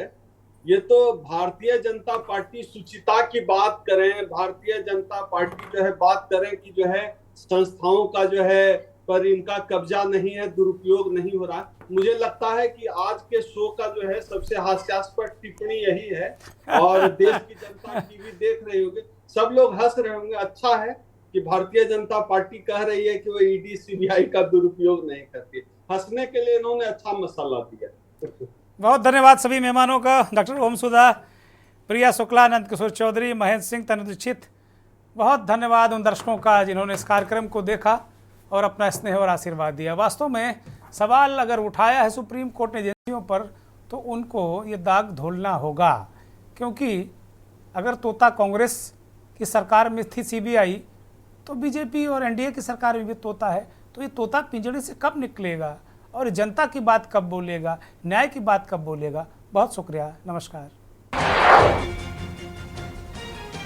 [SPEAKER 16] ये तो भारतीय जनता पार्टी शुचिता की बात करें, भारतीय जनता पार्टी जो है बात करें कि जो है संस्थाओं का जो है पर इनका कब्जा नहीं है, दुरुपयोग नहीं हो रहा। मुझे लगता है कि आज के शो का जो है सबसे हास्यास्पद टिप्पणी यही है, और देश की जनता टीवी देख रही होगी, सब लोग हंस रहे होंगे। अच्छा है कि भारतीय जनता पार्टी कह रही है कि वो ईडी सीबीआई का दुरुपयोग नहीं करती। हंसने के लिए इन्होंने अच्छा मसाला दिया।
[SPEAKER 1] बहुत धन्यवाद सभी मेहमानों का, डॉक्टर ओम सुधा, प्रिया शुक्ला, नंद किशोर चौधरी, महेंद्र सिंह, तनु दीक्षित। बहुत धन्यवाद उन दर्शकों का जिन्होंने इस कार्यक्रम को देखा और अपना स्नेह और आशीर्वाद दिया। वास्तव में सवाल अगर उठाया है सुप्रीम कोर्ट ने एजेंसियों पर, तो उनको ये दाग धोलना होगा, क्योंकि अगर तोता कांग्रेस की सरकार में थी सीबीआई, तो बीजेपी और एनडीए की सरकार में भी तोता है। तो ये तोता पिंजड़े से कब निकलेगा और जनता की बात कब बोलेगा, न्याय की बात कब बोलेगा? बहुत शुक्रिया, नमस्कार।